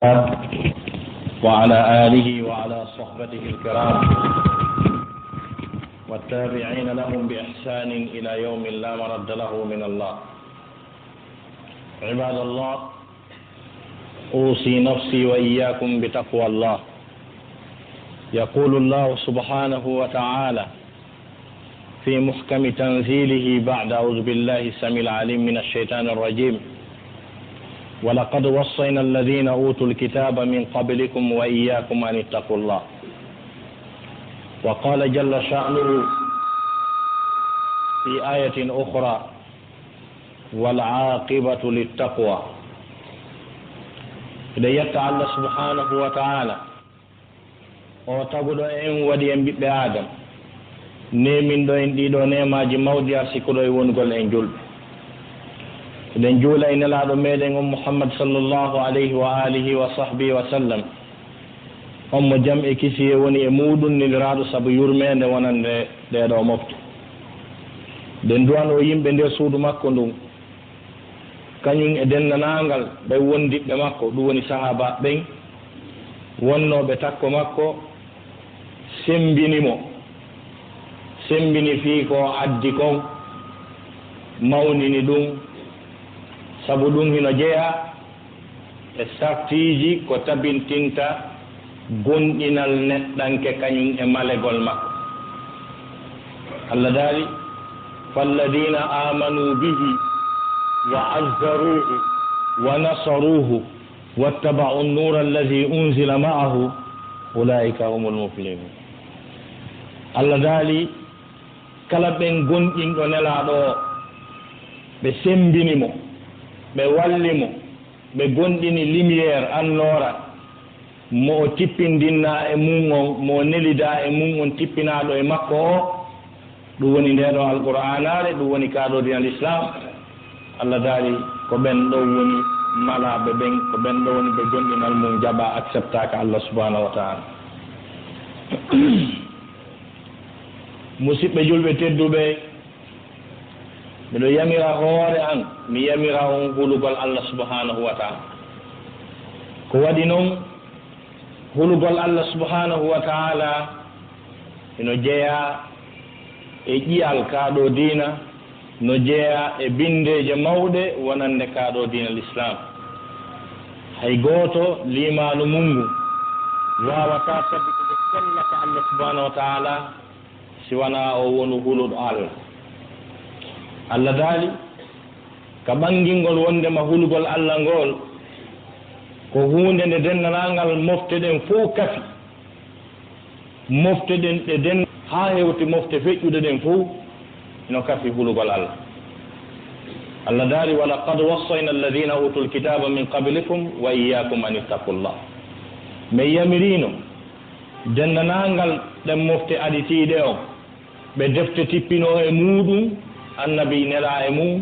وعلى آله وعلى صحبته الكرام والتابعين لهم بإحسان إلى يوم لا مرد له من الله. عباد الله، أوصي نفسي وإياكم بتقوى الله. يقول الله سبحانه وتعالى في محكم تنزيله بعد أعوذ بالله السميع العليم من الشيطان الرجيم: ولقد وصينا الذين أوتوا الكتاب من قبلكم وإياكم أن اتقوا الله. وقال جل شأنه في آية أخرى: والعاقبة للتقوى. إذا يتعالى الله سبحانه وتعالى وتقول إن ودي بي آدم نيمين دو إن ديدو نيماجي مودي أرسيكو ونقول إن جلب den juula e nelaaɗo meɗen on Muhammad sallllahu alayhi wa alihi wa sahbihi wa sallam, on mo jam e kisi e woni e muɗum niliraaɗo sabu yurmede wonande ɗeɗo mofte. nden duwan o yimɓe nder suudu makko ndun, kañum e dennanangal ɓe wondiɓɓe makko, ɗum woni sahaba ɓen wonnoɓe takko makko, sembini fii ko addi kon, mawnini ɗum, sabu ɗum hino jeeya e sartiji ko tabintinta gonɗinal neɗɗanke kañum e malegol makko. Allah daali: falladina amanu bihi wa azzaruhu wa nasaruhu wattaba'u an-nura allazi unzila ma'ahu ulaika humul muflihun. Allah daali kala ɓen gonɗinɗo nelaɗo o, ɓe sembinimo, ɓe wallimo, ɓe gonɗini lumiére annora mo o tippindinna e mum on, mo nelida e mum on tippinaɗo e makko o, ɗum woni ndeɗo alqur'anare, ɗum woni kaɗo dinal islam. Allah daari ko ɓen ɗo woni malaɓe ɓen, ko ɓen ɗo woni ɓe gonɗinal mum jaɓa acceptaka Allah subhanahu wa ta'ala. musidɓe julɓe tedduɓe, miɗo yamira hoore an, mi yamira on hulugol Allah subhanahu wa ta'ala. ko waɗi noon hulugol Allah subhanahu wa ta'ala ino jeeya e ƴiyal kaaɗo diina, no jeeya e bindeje mawɗe wonande kaaɗo diina l'islam. hay gooto limaanu mungu wawata tabbitude sellaka Allah subhanahu wa ta'ala si wona o wonu huluɗo Allah. Allah daali ka ɓangingol wondema hulugol Allah ngol ko hunde nde dennanangal mofte ɗen fof kafi, mofte ɗen ɗe den ha hewti mofte feƴƴude ɗen fof no kafi hulugol Allah. Allah daali: walaqad wassayna alladina utul kitaba min qablikum wa iyyakum an ittaqullah. mi yamirino dennanangal ɗen mofte aɗitiɗe o, ɓe defte tippino e muɗum, annabi nela e mum,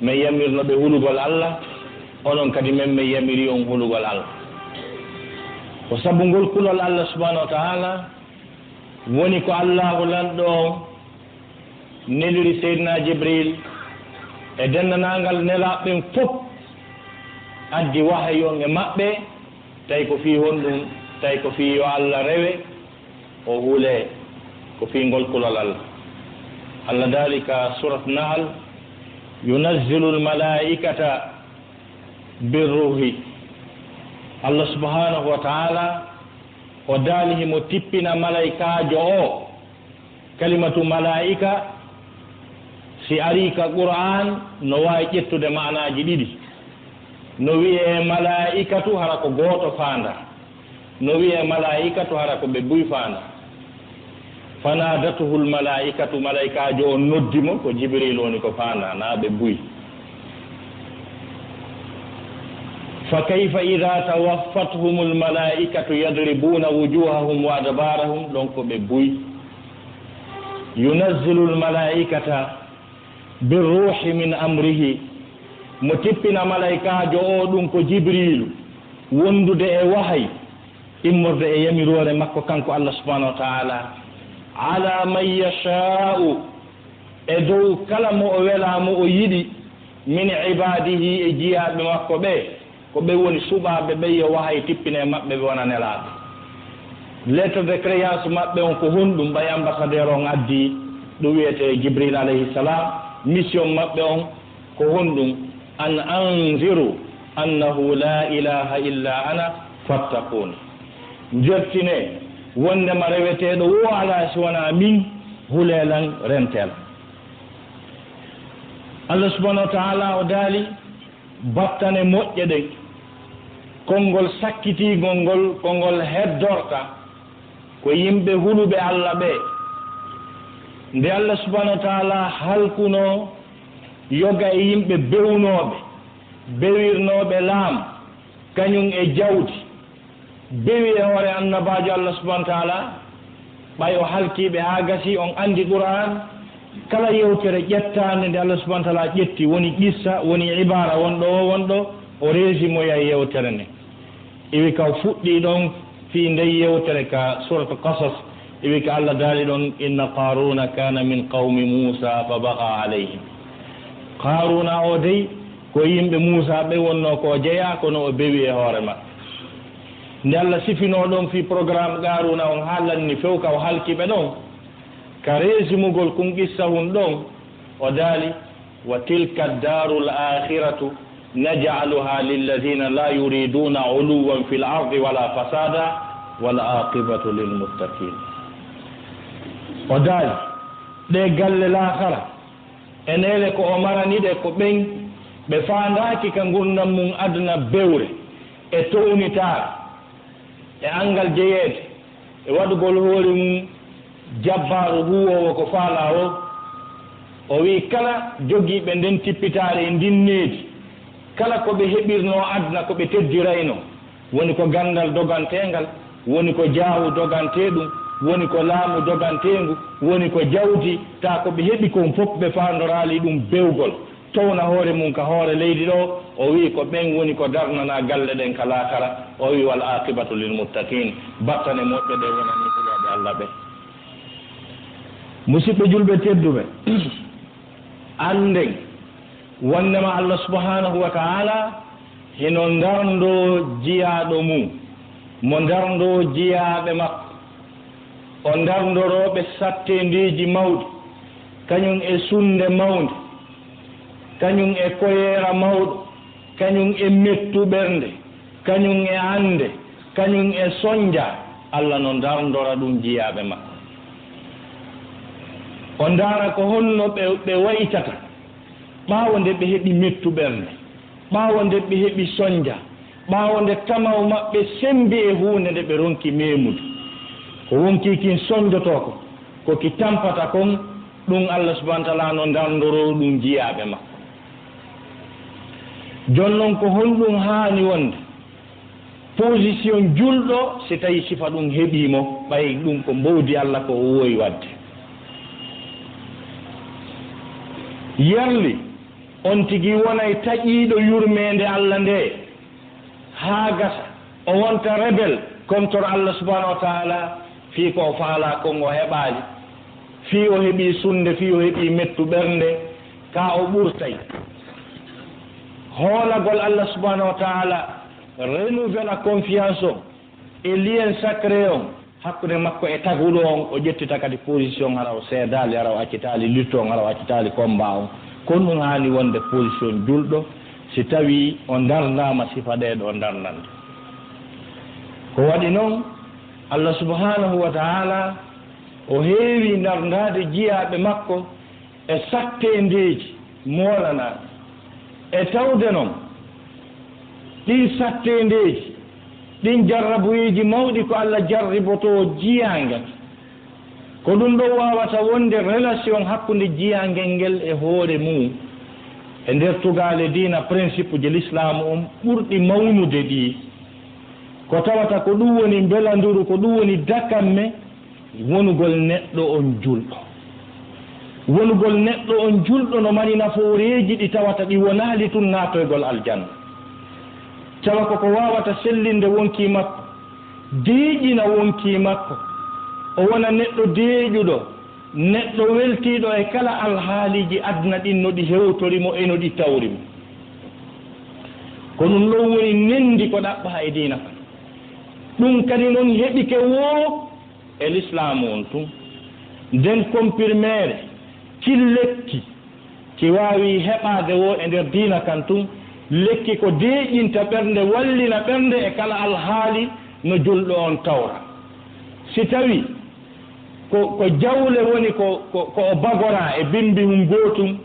min yamirno ɓe hulugol Allah, onon kadi men min yamiri on hulugol Allah. ko sabu ngol kulol Allah subhanahu wa ta'ala woni ko Allahu lanɗo on neliri seydina Jibril e dennanangal nelaɓɓen fof, addi wahayi on e maɓɓe, tawi ko fii honɗum, tawi ko fii yo Allah rewe o huule, ko fii ngol kulol Allah. Allah dalika surat Nahl: yunazzilu almalaikata birruhi. Allah subhanahu wa ta'ala o daali himo tippina malaikajo o. kalimatu malaika si ari ka Qur'an no wawi ƴettude ma'naji ɗiɗi. no wiye malaikatu hara ko gooto faanda, no wiye malaikatu hara ko ɓe buy faanda. fanadatuhu lmalaikatu, malaikajo o noddimo, ko Jibril woni ko faanda, na ɓe buy. fa kayfa ida tawaffathum lmalaikatu yadribuna wujuhahum wa adbarahum, ɗon ko ɓe buy. yunazzilu lmalaikata birruhi min amrihi, mo tippina malaikajo o ɗum ko Jibrilu, wondude e wahay, immorde e yamirore makko kanko Allah subhanahu wa ta'ala, ala man yasha'u, e dow kala mo o welamo o yiɗi, min ibadihi, e jiyaɓe makko ɓe, ko ɓe woni suɓaɓe ɓe yo wahay tippine maɓɓe ɓe wona nelaɓe. lettre de créance maɓɓe on ko honɗum ɓay ambassadeur on addi ɗum wiyete Jibril alayhi salam. mission maɓɓe on ko honɗum an anziru annahu la ilaha illa ana fattaquni, jertine wondema reweteɗo wo ala si wona min hulelan rentel. Allah subhanahu wa ta'ala o daali battane moƴƴe ɗen konngol sakkitigol ngol kongol heddorta ko yimɓe huluɓe Allah ɓe nde Allah subhanahu wa ta'ala halkuno yoga e yimɓe bewnoɓe bewirnoɓe laam kañum e jawdi bewi e hoore annabajo Allah subhanahu wa ta'ala ɓay o halkiɓe ha gasi on andi Qur'an kala yewtere ƴettande nde Allah subhanahu wa ta'ala ƴetti woni qissa woni ibara wonɗo o résimoya yewtere nde iwi ka fuɗɗi ɗon fi nde yewtere ka suratu qasas iwi ka Allah daali ɗon inna qaruna kana min qawmi Musa fa baqa alayhim. Qaruna o dey ko yimɓe Musa ɓe wonno ko jeeya kono o bewi e hoore maɓɓe. nde Allah sifino ɗon fi programme Qaruna on haalanni few ka o halkiɓe ɗon ka résimugol kum qissa hun ɗon o daali wa tilka daru l akhiratu naj'aluha lilladina la yuriduna uluwan fi l ardi wala fasada wal aqibatu lilmuttaqin. o daali ɗe galle lahara enele ko o maraniɗe ko ɓen ɓe fandaki ka gurdam mum aduna bewre e townitare e angal jeyeede e waɗugol hoore mum jabbaru huwowo ko faala o wi kala jogiiɓe nden tippitaare e ndinneedi kala ko ɓe heɓirno aduna ko ɓe teddirayno woni ko gandal dogantengal woni ko jaahu doganteɗum woni ko laamu dogantengu woni ko jawdi ta ko ɓe heɓi kon fof ɓe fandorali ɗum bewgol towna hoore mum ka hoore leydi ɗo o wi ko ɓen woni ko darnana galle ɗen ka laakara o wi wal aqibatu lilmuttaqin battane moƴƴe ɗe wonani huloɓe Allah ɓe. musidɓe julɓe tedduɓe anden wonnema Allah subhanahu wa ta'ala hino darndo jiyaɗo mum mo darndo jiyaɓe makko o darndoroɓe sattendiji mawɗi kañum e sunde mawde kañum e koyera mawɗo kañum e mettu ɓernde kañum e ande kañum e soñdia Allah no darndora ɗum jiyaɓe makko o ndaara ko honno ɓe waytata ɓaawo nde ɓe heɓi mettu ɓernde ɓaawo nde ɓe heɓi soñdia ɓaawo nde tamaw maɓɓe sembi e huunde nde ɓe ronki memude ko wonki kin soñdoto ko ki tampata kon ɗum Allah subhanahu wa ta'ala no darndoro ɗum jiyaɓe makko. jonnon ko honɗum haani wonde position julɗo si tawi sifa ɗum heɓimo ɓay ɗum ko mbowdi Allah ko o wowi wadde. yerli on tigi wonay taƴiiɗo yurmede Allah nde haa gasa o wonta rebel contre Allah subhanahu wa ta'ala fii ko o faala kon o heɓaali fii o heɓi sunde fii o heɓi mettu ɓernde ka o ɓurtay hoolagol Allah subhanahu wa ta'ala renouvela confiance o e lien sacré on hakkude makko e taguɗo on o ƴettita kadi position hara o seedali hara o accitali lutte on hara o accitali combat on kon ɗum haani wonde position julɗo si tawi o darnama sifa ɗeɗo darnande ko waɗi noon Allah subhanahu wa ta'ala o heewi darndade jiyaɓe makko e sattendeji molanaɓe e tawde noon ɗin sattendeji ɗin jarrabuyeji mawɗi ko Allah jarriboto jiyange ko ɗum ɗo wawata wonde relation hakkude jiyangel ngel e hoore mum e nder tugale dina principe je l'islam on ɓurɗi mawnude ɗi ko tawata ko ɗum woni belanduru ko ɗum woni dakamme wonugol neɗɗo on julɗo wonugol neɗɗo on julɗo no mari nafooreji ɗi tawata ɗi wonali tun natoygol aljanna tawa koko wawata sellinde wonki makko deeƴina wonki makko o wona neɗɗo deeƴuɗo neɗɗo weltiɗo e kala alhaaliji aduna ɗin no ɗi hewtorimo e no ɗi tawrimo ko ɗum ɗon woni nendi ko ɗaɓɓa e diina kan ɗum kadi noon heɓike wo e l'islamu on tun nden comprimére ki lekki ki wawi heɓade wo e nder diina kan tun lekki ko deeƴinta ɓernde wallina ɓernde e kala alhaali no julɗo on tawra si tawi ko jawle woni ko o bagora e bimbi mum gootum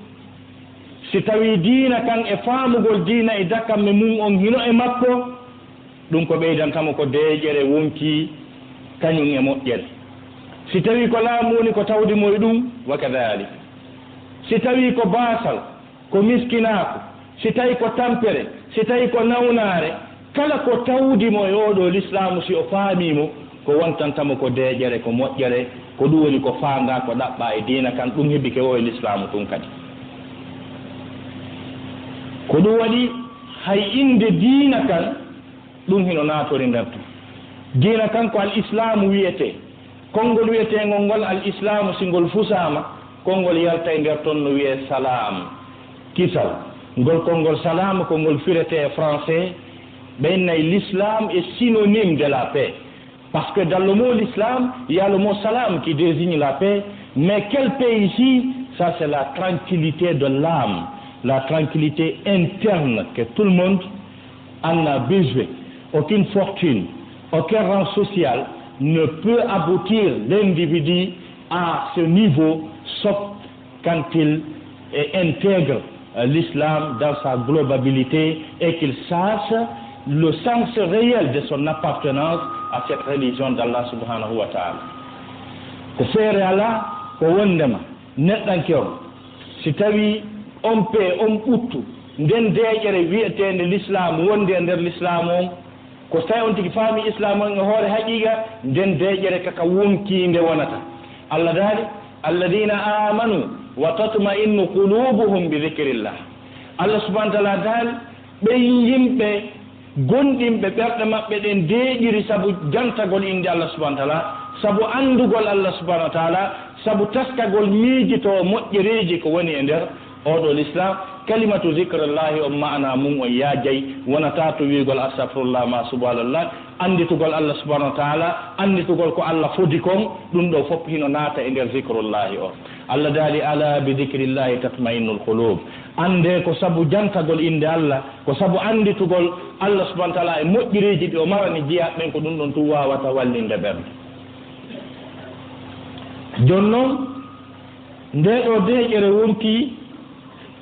si tawi diina kan e faamugol diina e dakamme mum on hino e makko ɗum ko ɓeydantamo ko deeƴere wonki kañum e moƴƴere si tawi ko laamu woni ko tawdimo e ɗum wa kadalik si tawi ko baasal ko miskinaako si tawi ko tampere si tawi ko nawnaare kala ko tawdimo e oɗo l'islamu si o faamimo ko wontantamo ko deeƴere ko moƴƴere ko ɗum woni ko faanga ko ɗaɓɓa e diina kan ɗum heɓike o e l'islamu tun kadi ko ɗum waɗi hay inde diina kan ɗum hino naatori nder ton diina kan ko al islamu wiyete konngol wiyetengol ngol al islamu si ngol fusama konngol yalta e nder ton no wiye salam kisal ngol konngol salam ko ngol firete e français ɓeynnayi l'islam est synonyme de la paix parce que dans le mot l'islam il y a le mot salam qui désigne la paix mais quelle paix ici ça c'est la tranquillité de l'âme la tranquillité interne que tout le monde en a besoin aucune fortune aucun rang social ne peut aboutir l'individu à ce niveau sauf quand il intègre l'islam dans sa globalité et qu'il sache le sens réel de son appartenance à cette religion d'Allah subhanahu wa ta'ala ko feere ala ko wondema neɗɗanke on si tawi on pe on ɓuttu nden deeƴere wiyetende l'islam wonde e nder l'islam on ko tawi on tigi faami islam on e hoore haqiqa nden deeƴere kaka wonkinde wonata allah daali alladina amanu wa tatma'innu qulubuhum bi dhikrillah allah subhanahu wa ta'ala daali ɓen yimɓe gonɗinɓe ɓerɗe maɓɓe ɗen deeƴiri sabu jantagol inde allah subhanahu wa ta'ala sabu andugol allah subhanahu wa ta'ala sabu taskagol miijito moƴƴereji ko woni e nder oɗo l'islam kalimatu zicrellahi on maana mum on yaajay wonata to wiigol astahfirullah ma subhanallah anditugol allah subhanahu wa ta'ala anditugol ko allah fodi kon ɗum ɗo fof hino naata e nder zicrullahi o allah daali ala bi dhicrillahi tatma'innul qulub ande ko sabu jantagol inde allah ko sabu anditugol allah subhanahu wa ta'ala e moƴƴireji ɗi o marani jiyaɓe ɓen ko ɗum ɗon tu wawata wallinde ɓernde joni noon nde ɗo deeƴere wonki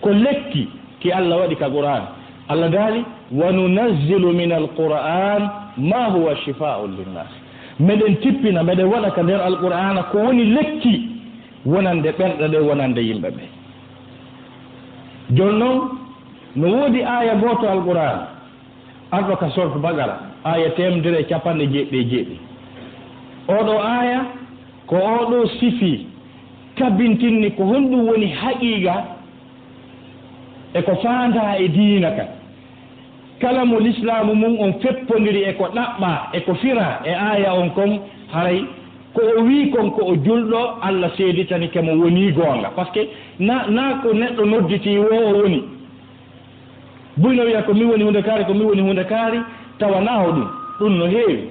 ko lekki ki allah waɗi ka qur'an allah daali wa nunazzilu min alquran ma huwa shifaa'un linnas meɗen tippina meɗen waɗa ka nder alqur'ana ko woni lekki wonande ɓerɗe ɗe wonande yimɓe ɓe joni noon no woodi aya goto alqur'an arɗo ka sorte bagara aya 1jeɗɗi oɗo aya ko oɗo sifi kabintinni ko honɗum woni haqiqa e ko faanda e diina kan kala mo l'islamu mum on feppodiri e ko ɗaɓɓa e ko fira e aya on kon haray ko o wi kon ko o julɗo allah seeditani kemo woni goonga par ce que na ko neɗɗo nodditi wo o woni buyno wiya ko mi woni hunde kaari tawanaho ɗum no heewi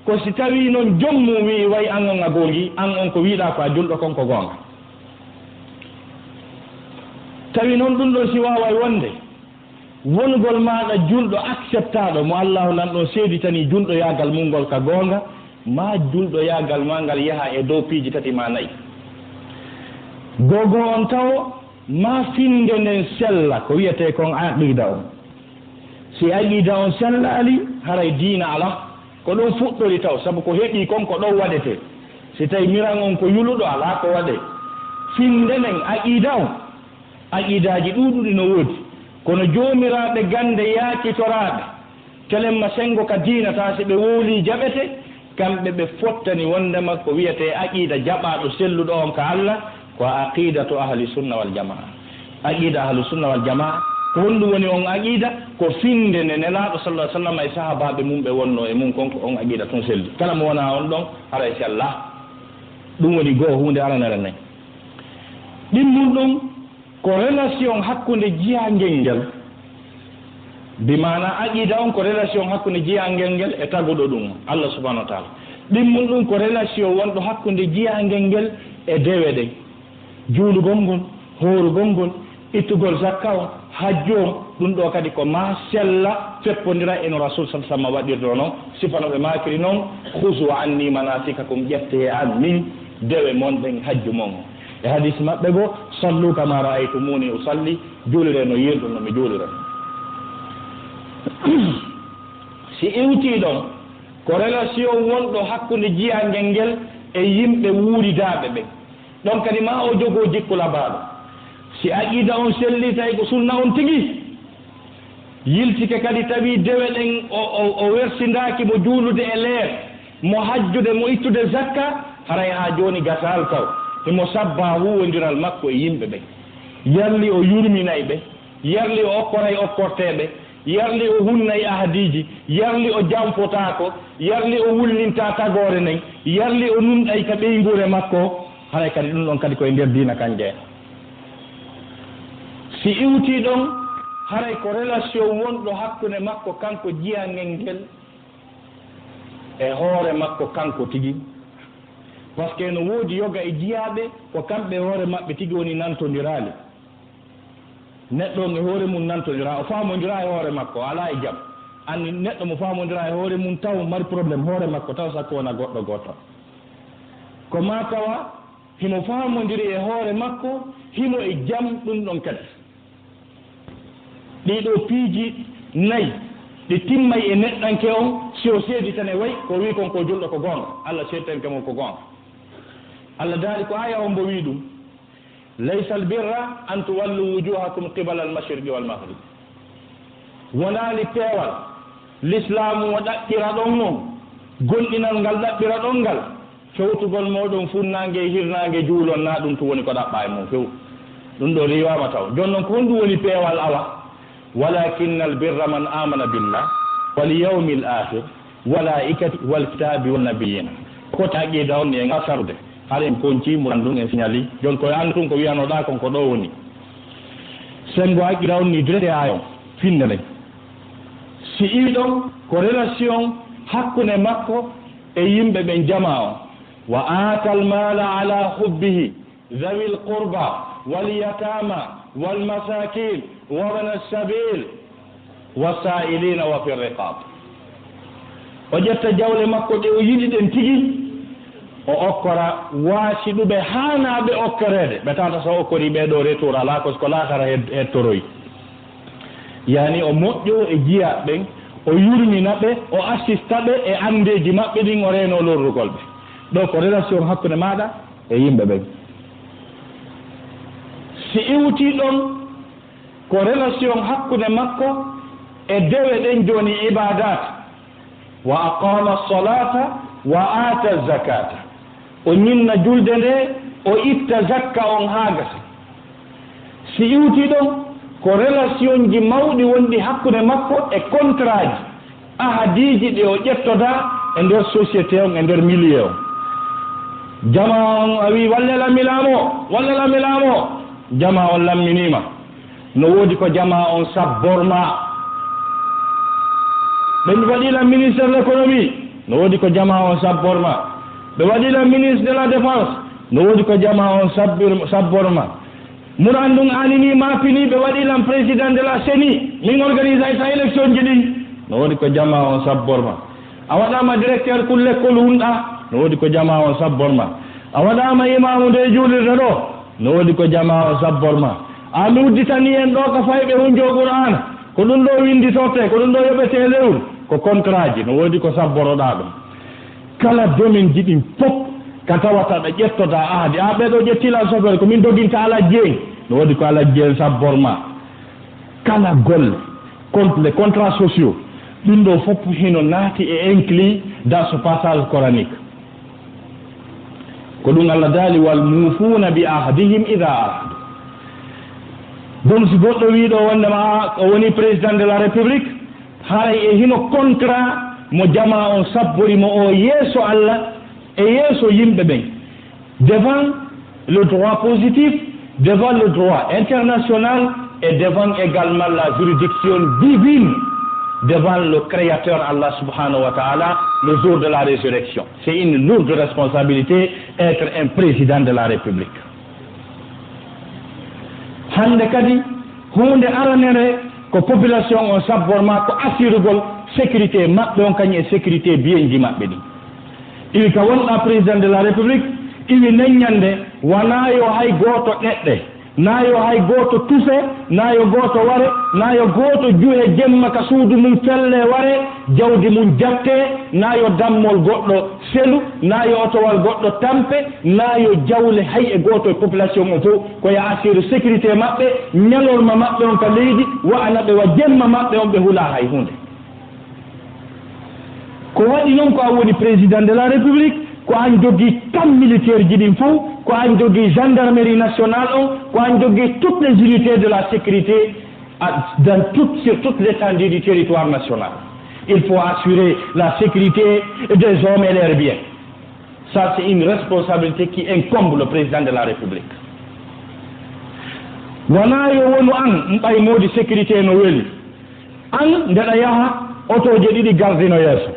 ko si tawi noon jommum wi way an on a gongi an on ko wiiɗa ko a julɗo kon ko goonga tawi noon ɗum ɗon si waaway wonde wongol maɗa julɗo acceptaɗo mo allahu nan ɗon seeditani julɗo yaagal mum ngol ka goonga ma julɗo yaagal ma ngal yaha e dow piiji tati ma nayi gogo on taw ma finde nden sella ko wiyete kon aqida on si aqida on sellali haray diina ala ko ɗon fuɗɗori taw sabu ko heɓi kon ko ɗon waɗete si tawi miran on ko yuluɗo ala ko waɗe finde nden aqida on aqidaji ɗuɗuɗi no woodi kono joomiraɓe gande yaakitoraɓe telemma sengo ka diinata si ɓe wooli jaɓete kamɓe ɓe fottani wondema ko wiyete aqida jaɓaɗo selluɗo on ka allah ko aqidatu ahli sunna wal jamaa aqida ahli sunna wal jamaa ko honɗum woni on aqida ko finde nde nelaɗo sallah sallam e sahabaɓe mum ɓe wonno e mum konko on aqida tun selli kala mo wona on ɗon haray sellah ɗum woni goho hunde aranere nayi ɗimmum ɗum ko relation hakkunde jiyangel ngel bimana aqida on ko relation hakkunde jiyangel ngel e taguɗo ɗum Allah subhanahu wa ta'ala ɗimmum ɗum ko relation wonɗo hakkunde jiyangel ngel e dewe ɗen juulugol ngol horugol ngol ittugol zakka o hajju on ɗum ɗo kadi ko ma sella feppodira eno rasul sa sallam waɗirɗo noon sifanoɓe makiri noon husu anni manasikakum ƴette e an min dewe monɗen hajju mon o e hadis maɓɓe goo sallu kama ra'aytumuni usalli juulire no yirɗum no mi juulire si iwti ɗon ko relation wonɗo hakkude jiyangel ngel e yimɓe wuuridaɓe ɓen ɗon kadi ma o jogo jikku labaɗo si aqida on selli tawi ko sunna on tigi yiltike kadi tawi dewe ɗen o wersindaki mo juulude e leer mo hajjude mo ittude zakka haray ha joni gasal taw imo sabba huwodiral makko e yimɓe ɓen yarli o yurminay ɓe yarli o okkoray okkorteɓe yarli o hunnay ahadiji yarli o jamfotako yarli o wulninta tagore nen yarli o nunɗay ka ɓeygure makko haray kadi ɗum ɗon kadi koye nder dina kan jeen si iwti ɗon haray ko relation wonɗo hakkude makko kanko jiyangel ngel e hoore makko kanko tigi par ce que no woodi yoga e jiyaɓe ko kamɓe hoore maɓɓe tigi woni nantodirali neɗɗo e hoore mum nantodira o famodira e hoore makko ala e jaam anni neɗɗo mo famodira e hoore mum taw mari probléme hoore makko taw sakko wona goɗɗo goto ko ma tawa himo famodiri e hoore makko himo e jaam ɗum ɗon kadi ɗiɗo piiji nayyi ɗi timmay e neɗɗanke on si o seedi tan e way ko wi kon ko julɗo ko gonga Allah seedanke mon ko gonga Allah daari ko aya on mbo wi ɗum laysa albirra an tuwallu wujuhakum qibala almashriqi walmaghrib wonani peewal l'islamu o ɗaɓɓira ɗon noon gonɗinal ngal ɗaɓɓira ɗon ngal fewtugol moɗon funnangue e hirnangue juulon na ɗum to woni ko ɗaɓɓa e mum few ɗum ɗo riwama taw jon noon ko honɗum woni peewal ala walakinna albirra man amana billah wal yawmil akhir walaikati walkitabi wannabiyina ko taqida on e ngasarde haren konci mo andun en signali jon koye andu tun ko wiyanoɗa kon ko ɗo woni sengo aqida on ni direte ayon finne len si iwi ɗon ko relation hakkude makko e yimɓe ɓen jama o wa ata almala ala hubbihi dhawi lqurba walyatama walmasakin wabna alsabil wasailina wa fi riqab o ƴetta jawle makko ɗe o yiɗi ɗen tigi o okkora waasiɗuɓe haanaɓe okkorede ɓe tawata so okkori ɓeɗo retour ala ko ko laakara hettoroyi yani o moƴƴo e jiya ɓen o yurmina ɓe o assista ɓe e andeji maɓɓe ɗin o reno lorrugol ɓe ɗo ko relation hakkude maɗa e yimɓe ɓen si iwti ɗon ko relation hakkude makko e dewe ɗen joni ibadat wa aqama salata wa ata zakata o ñinna julde nde o itta zakka on haa gasa si iwti ɗon ko relation ji mawɗi wonɗi hakkude makko e contrat ji ahadiji ɗi o ƴettoda e nder société on e nder milieu o jama on a wi walle lammilamo jama on lamminima no woodi ko jama on sabborma ɓen waɗila ministre de l'économie no woodi ko jama on sabborma ɓe waɗila ministre de la défense no woodi ko jama on sabborma mun andun anini mapini ɓe waɗilan président de la CENI min organisé sa élection ji ɗin no woodi ko jama on sabborma a waɗama directeur kulle kol hunɗa no woodi ko jama on sabborma a waɗama imamu nde juulirde ɗo no woodi ko jama on sabborma a ludditani en ɗo ko fayɓe hunjo qur'ana ko ɗum ɗo winditote ko ɗum ɗo yoɓete lewru ko contrat ji no woodi ko sabboroɗa ɗum kala domaine ji ɗin fof ka tawata ɗo ƴettoda ahadi a ɓeɗo ƴettilan sobere ko min doginta ala jeeng no woodi ko ala jeeng sabborma kala golle contre les contrats sociaux ɗum ɗo fof hino naati e inclus dans ce passage coranique ko ɗum Allah daali wal mufuna bi ahadihim ida ahadu donc si goɗɗo wiɗo wondema o woni président de la république haray e hino contrat mo jama on sabborimo o yeeso Allah e yeeso yimɓe ɓen devant le droit positif devant le droit international et devant également la juridiction divine devant le Créateur Allah subhanahu wa ta'ala le jour de la résurrection. C'est une lourde responsabilité être un président de la République. Hande kadi hunde aranere ko population on sabborma ko assurugol sécurité mabɓe on kañum e sécurité biyenji maɓɓe ɗi. Iwi ka wonɗa président de la République iwi neññande wona yo hay goto ɗeɗɗe, na yo hay goto tufe, na yo goto ware, na yo goto juhe jemma ka suudu mum felle ware jawdi mum jatte, na yo dammol goɗɗo selu, na yo otowal goɗɗo tampe, na yo jawle hay e goto e population o fof ko ya assure sécurité maɓɓe, ñalolma maɓɓe on ka leydi wa'anaɓe wa jemma maɓɓe on ɓe huula hay hunde. Ko waɗi noon ko a woni président de la République, ko an jogui camp militaire ji ɗin fof, ko an jogui gendarmerie nationale on, ko an jogui toutes les unités de la sécurité sur toute l'étendue du territoire national. Il faut assurer la sécurité des hommes et leurs biens. Ça, c'est une responsabilité qui incombe le président de la République. Wana yo wonu an mbay modi sécurité no weli an ndeɗa yaha otoje ɗiɗi gardino yeeso,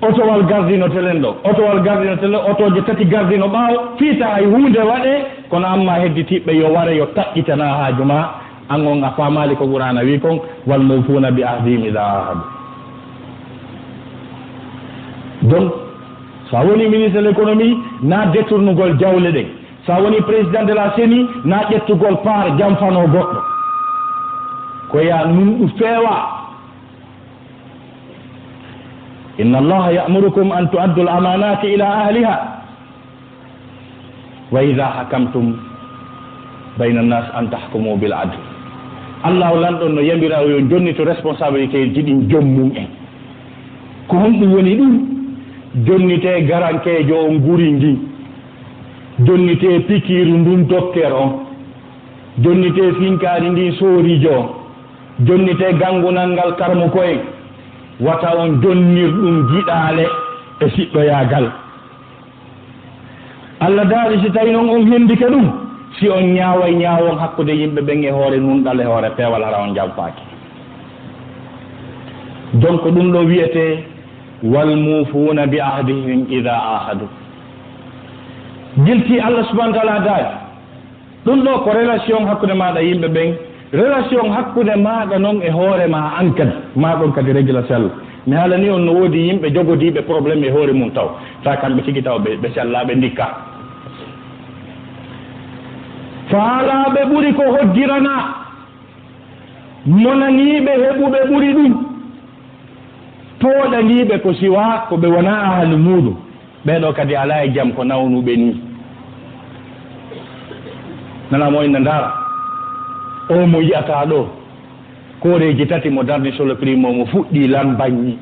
otowal gardino telen ɗo, otowal gardino telen, otoje tati gardino ɓaawo, fiita hay hunde waɗe kono amma hedditiɓɓe yo ware yo taƴƴitana haaju ma an on a famali ko Qur'ana wi kon wal mawfuna bi ahdihim idha ahadu. Donc sa woni ministre de l'économie na détournugol jawle ɗen, sa woni président de la CENI na ƴettugol paar jamfano goɗɗo ko ya nunɗu feewa. inna allaha ya'murukum an tu'addu al-amanati ila ahliha wa idha hakamtum bayna an-nas an tahkumu bil adl. Allah lanɗon no yambira yo jonnito responsabilité jiɗin jommum en ko honɗum woni ɗum, jonnite garankejo on guri ndi, jonnite pikiru ndun docteur on, jonnite finkari ndi soorijo on, jonnite gangunal ngal karmuko en, wata on jonnir ɗum giɗale e siɗɗoyagal. Allah daari si tawi noon on hendike ɗum, si on ñaaway ñaawon hakkude yimɓe ɓen e hoore nunɗal e hoore peewal hara on jamfaaki. donc ɗum ɗo wiyete wal mufuna bi ahdihim ida ahadu. jilti Allah subhanahu wa ta'ala daari ɗum ɗo ko relation hakkude maɗa yimɓe ɓen, relation hakkude maɗa noon e hoore ma an kadi maɗon kadi régla sell. mi haalani on no woodi yimɓe jogodiɓe probléme e hoore mum taw ta kamɓe tigi taw ɓe sellaɓe ndikka, faalaɓe ɓuri ko hojjirana, monaniɓe heɓuɓe ɓuri ɗum, tooɗaniɓe ko siwa ko ɓe wona ahali muɗum, ɓeɗo kadi ala e jaam ko nawnuɓe ni. nanamo ina ndaara o mo yiyata ɗo koreji tati mo darni sur le primo mo fuɗɗi lambañi,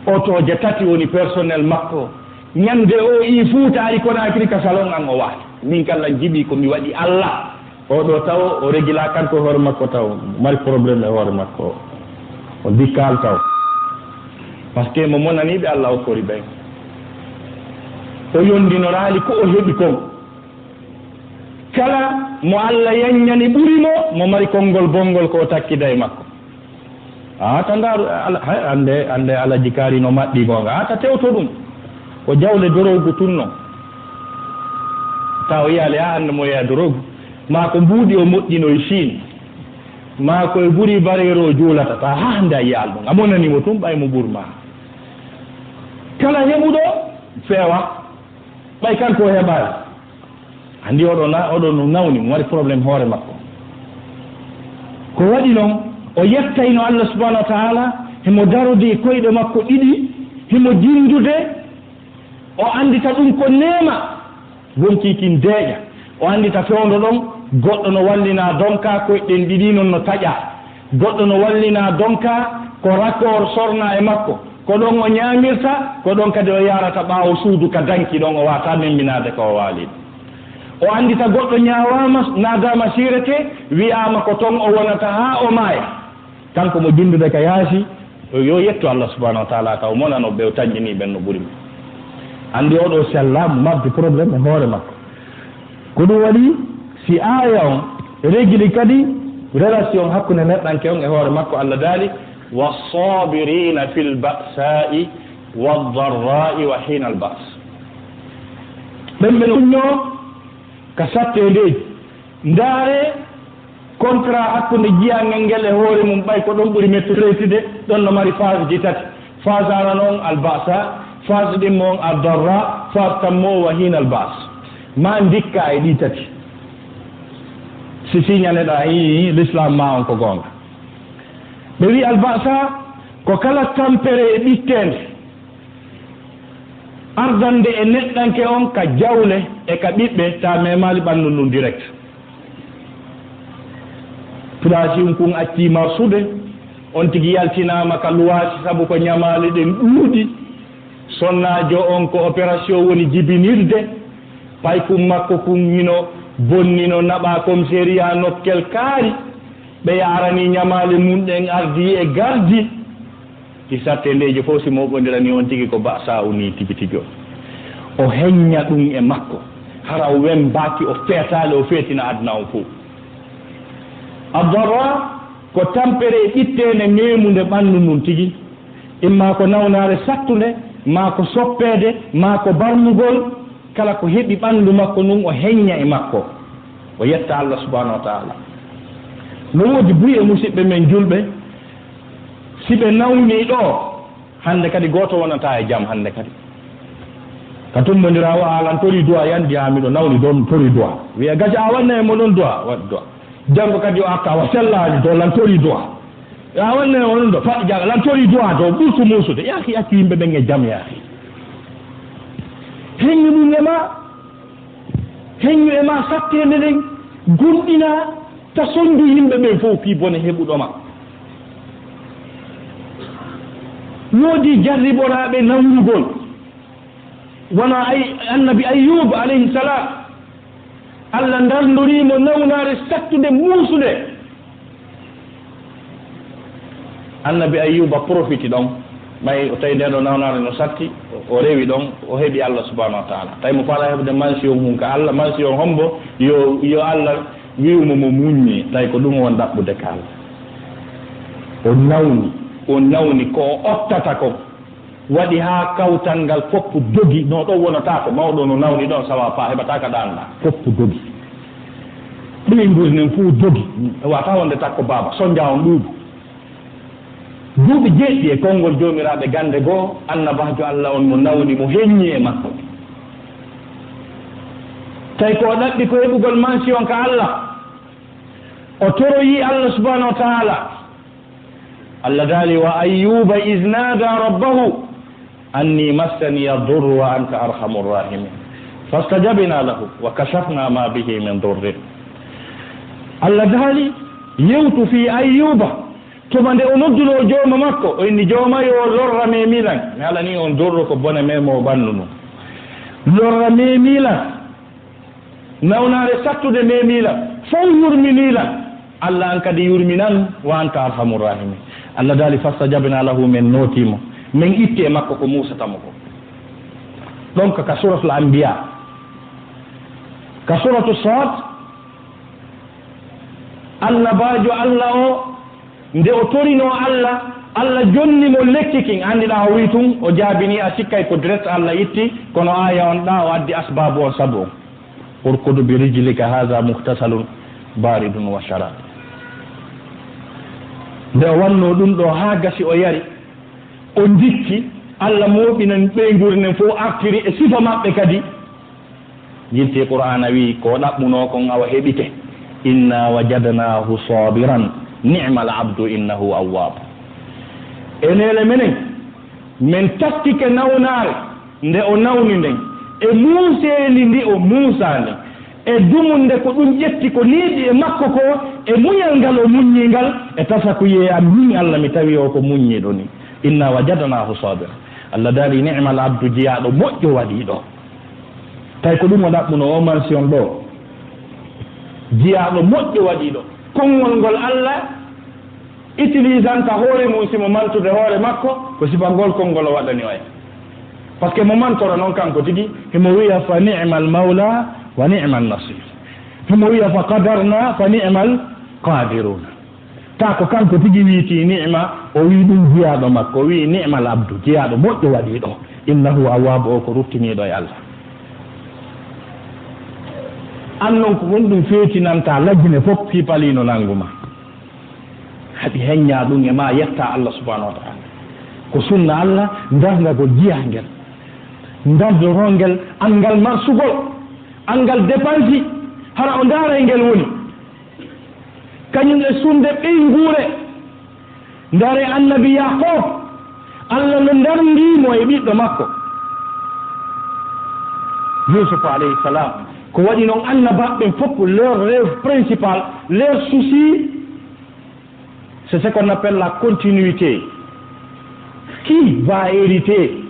otoje tati woni personnel makko, ñande o i fuuta ari Conakry ka salon an o waati. min kala jiɓi komi waɗi Allah oɗo taw o régila kanko hoore makko taw mari probléme e hoore makko o dikkal taw par ce que mo monaniɓe Allah o kori ɓen, o yondinoraali ko o heɓi kon. kala mo Allah yanñani ɓurimo mo mari konngol bongol ko takkida e makko. ta ndaaru ande alaji kaari no maɗɗi gonga ta tewto ɗum ko jawle dorowgu tunno taw yiyale hande mo yeeya dorogu ma ko mbuuɗi o moƴƴino e Chine, ma koye ɓuri barero o juulata ta hande a yiyal ɗum a monanimo tum ɓay mo ɓurma. kala heɓuɗo feewa ɓay kanko o heɓani andi oɗo no nawni mo waɗi probléme hoore makko. ko waɗi noon o yettayno Allah subhanahu wa ta'ala himo darodi koyɗe makko ɗiɗi, himo jindude, o andita ɗum ko nema wonkikin deeƴa, o andita fewndo ɗon goɗɗo no wallina donka koyɗen ɗiɗi noon no taƴa, goɗɗo no wallina donka ko raccord sorna e makko, ko ɗon o ñamirta, ko ɗon kadi o yarata ɓaawo suudu ka danki ɗon o wata memminade ko o waali. o andita goɗɗo ñaawama nadama sirete wiyama ko toon o wonata ha o maaya, kanko mo jindude ka yaasi yo yetto Allah subhanahu wa ta'ala taw monano ɓe o tañƴini ɓen no ɓuuri. andi oɗo sellamo mabde probléme e hoore makko. ko ɗum waɗi si aya on régli kadi relation hakkunde neɗɗanke on e hoore makko Allah daali was-sabirina fil ba'sa'i wad-dharra'i wa hina al-ba's ɓen ɓe uññoo ka satteedeji ndaare contrat hakkunde jiyanngel ngel e hoore mum ɓay ko ɗon ɓuri maîtrisede ɗon no mari phase ji tati phase ana noon al-ba'sa phase ɗimmo on ad-dharra phase tammo wa hina al-ba's ma ndikka e ɗi tati si signaneɗa l'islam ma on ko goonga ɓe wi al-ba'sa ko kala tampere e ɓittende ardande e neɗɗanke on ka jawle e ka ɓiɓɓe ta memali ɓanndu ndun direct place kun accima sude on tigi yaltinama ka luwaasi sabu ko ñamali ɗen ɗuuɗi sonnajo on ko opération woni jibinirde pay kum makko kum hino bonnino naɓa commissariat nokkel kaari ɓe yarani ñamali mum ɗen ardi e gardi ti satte ndeji fof si moɓodirani on tigi ko basa o ni tigi tigi o heñña ɗum e makko hara o wembaki o feetale o feetina aduna on fof ad-darra ko tampere e ɓittende memude ɓanndu ndun tigi imma ko nawnare sattude ma ko soppede ma ko barnugol kala ko heɓi ɓanndu makko ɗum o heñña e makko o yetta Allah subhanahu wa ta'ala no woodi buyi e musidɓe men julɓe si ɓe nawni ɗo hande kadi goto wonata e jaam hande kadi ka tummodirawo alan tori duwa yandi hamiɗo nawni ɗon tori duwa wiya gaji a wanna e mo ɗon duwa waɗ duwa janngo kadi o akka wa sellani dow lantori duwa a wanna e mo ɗon do faɗi jaga lantori duwa dow ɓurtu musude yaaki acci yimɓe ɓen e jaam yaaki heññu ɗum e ma heññu e ma sattede ɗen gonɗina ta sondu yimɓe ɓen fof fi bone heɓuɗoma woodi jarriɓoraɓe nawrugol wona annabi ayyub alayhi salam Allah darndorimo nawnare sattude muusude annabi ayyuba profiti ɗon may o tawi ndeɗo nawnare no satti o rewi ɗon o heeɓi Allah subhanahu wa ta'ala tawi mo faala heɓde mansion mum ka Allah mansion hombo yo Allah wiwmo mo muññi tawi ko ɗum won ɗaɓɓude ka Allah o nawni ko o ottata ko waɗi ha kawtal ngal foppu dogi no ɗo wonata ko mawɗo no nawni ɗon sawa pa heɓata ka ɗanɗa foppu dogi ɗumi mburi nen fuu dogi wata wonde takko baba sonja on ɗuuɗu duuɓi jeɗɗi e konngol jomiraɓe gande goo annabajo Allah on mo nawni mo heññi e makko tawi ko ɗaɓɓi ko heɓugol mansion ka Allah o toroyi Allah subhanahu wa ta'ala Allah daali wa ayyuba iz nada rabbahu anni massani yadurru wa anta arhamur rahimin fastajabna lahu wa kashafna ma bihi min durrin Allah daali yewtu fi ayyuba tuma nde o nodduno jooma makko o inni jooma yo lorra memilan mi alani on durro ko bone memo ɓanndu num lorra memilan nawnare sattude memilan fof yurminilan Allah an kadi yurminan wa anta arhamur rahimin Allah daali fastajabna lahu min notimo min itti e makko ko musatamo ko donc ka suratul anbiya ka suratu sad annabajo Allah o nde o torino Allah jonnimo lekki kin andiɗa o wi tun o jaabini a sikkay ko direct Allah itti kono aya on ɗa o addi asbabu on sabu on urkudu bi rijlika hadha muhtasalun baridun wa sharab nde o wanno ɗum ɗo ha gasi o yari o dikki Allah moɓinan ɓe gurnen fof artiri e sifa maɓɓe kadi yilti qur'ana wi ko ɗaɓɓuno kon awa heɓite inna wajadnahu sabiran ni'mal abdu innahu awwab enele menen min taskike nawnare nde o nawni nden e muuseli ndi o muusande e dumunde ko ɗum ƴetti ko niiɗi e makko ko e muñal ngal o muññi ngal e tasa ko yiya min Allah mi tawi o ko muññiɗo ni inna wajadnahu sabira Allah daali ni'mal abdu jiyaɗo moƴƴo waɗi ɗo tawi ko ɗum o ɗaɓɓuno o mansion ɗo jiyaɗo moƴƴo waɗi ɗo konngol ngol Allah utilisanta hoore mum simo mantude hoore makko ko sifangol konngol o waɗani o par ce que mo mantora noon kanko tigi himo wiya fa ni'mal mawla wa ni'mal nasir himo wiya fa qadarna fa ni'mal qadiruna ta ko kanko tigi wiiti ni'ma o wi ɗum jiyaɗo makko o wi ni'mal abdu jiyaɗo moƴƴo waɗi ɗo innahu awwabu o ko ruttiniɗo e Allah annon ko honɗum feetinanta lajjine fof fi palino nanguma haɓi heñña ɗum e ma yetta Allah subhanahu wa ta'ala ko sunna Allah darga ko jiyangel dardorongel angal marsugol angal dépensi hara o ndaara ngel woni kañum e sunde ɓeyngure ndare annabi yaqub Allah no darndimo e ɓiɗɗo makko Yusuf alayhi salam ko waɗi noon annabaɓe fof leur rêve principal leur souci c'est ce qu'on appelle la continuité qui va hériter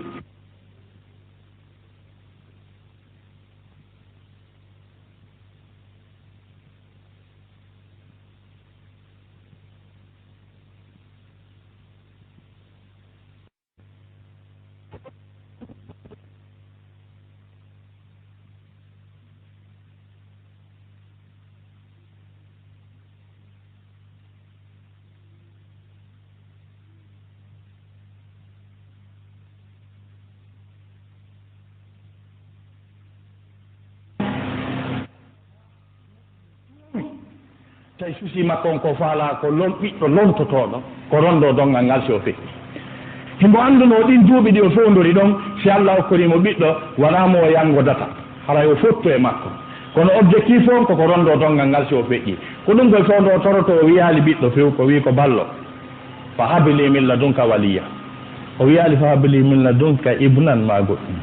tay suusi makko on ko faala ko ɓiɗɗo lomtotoɗo ko rondo dongal ngal si o feƴƴi himbo annduno ɗin duuɓi ɗi o fewndori ɗon si Allah hokkorimo ɓiɗɗo wonamo o yangodata haray o fottu e makko kono objectif on koko rondo dongal ngal si o feƴƴi ko ɗum koye fewndo o toroto o wiyali ɓiɗɗo few ko wi ko ballo fa habli min ladunka waliya o wiyali fa habli min ladunka ibnan ma goɗɗum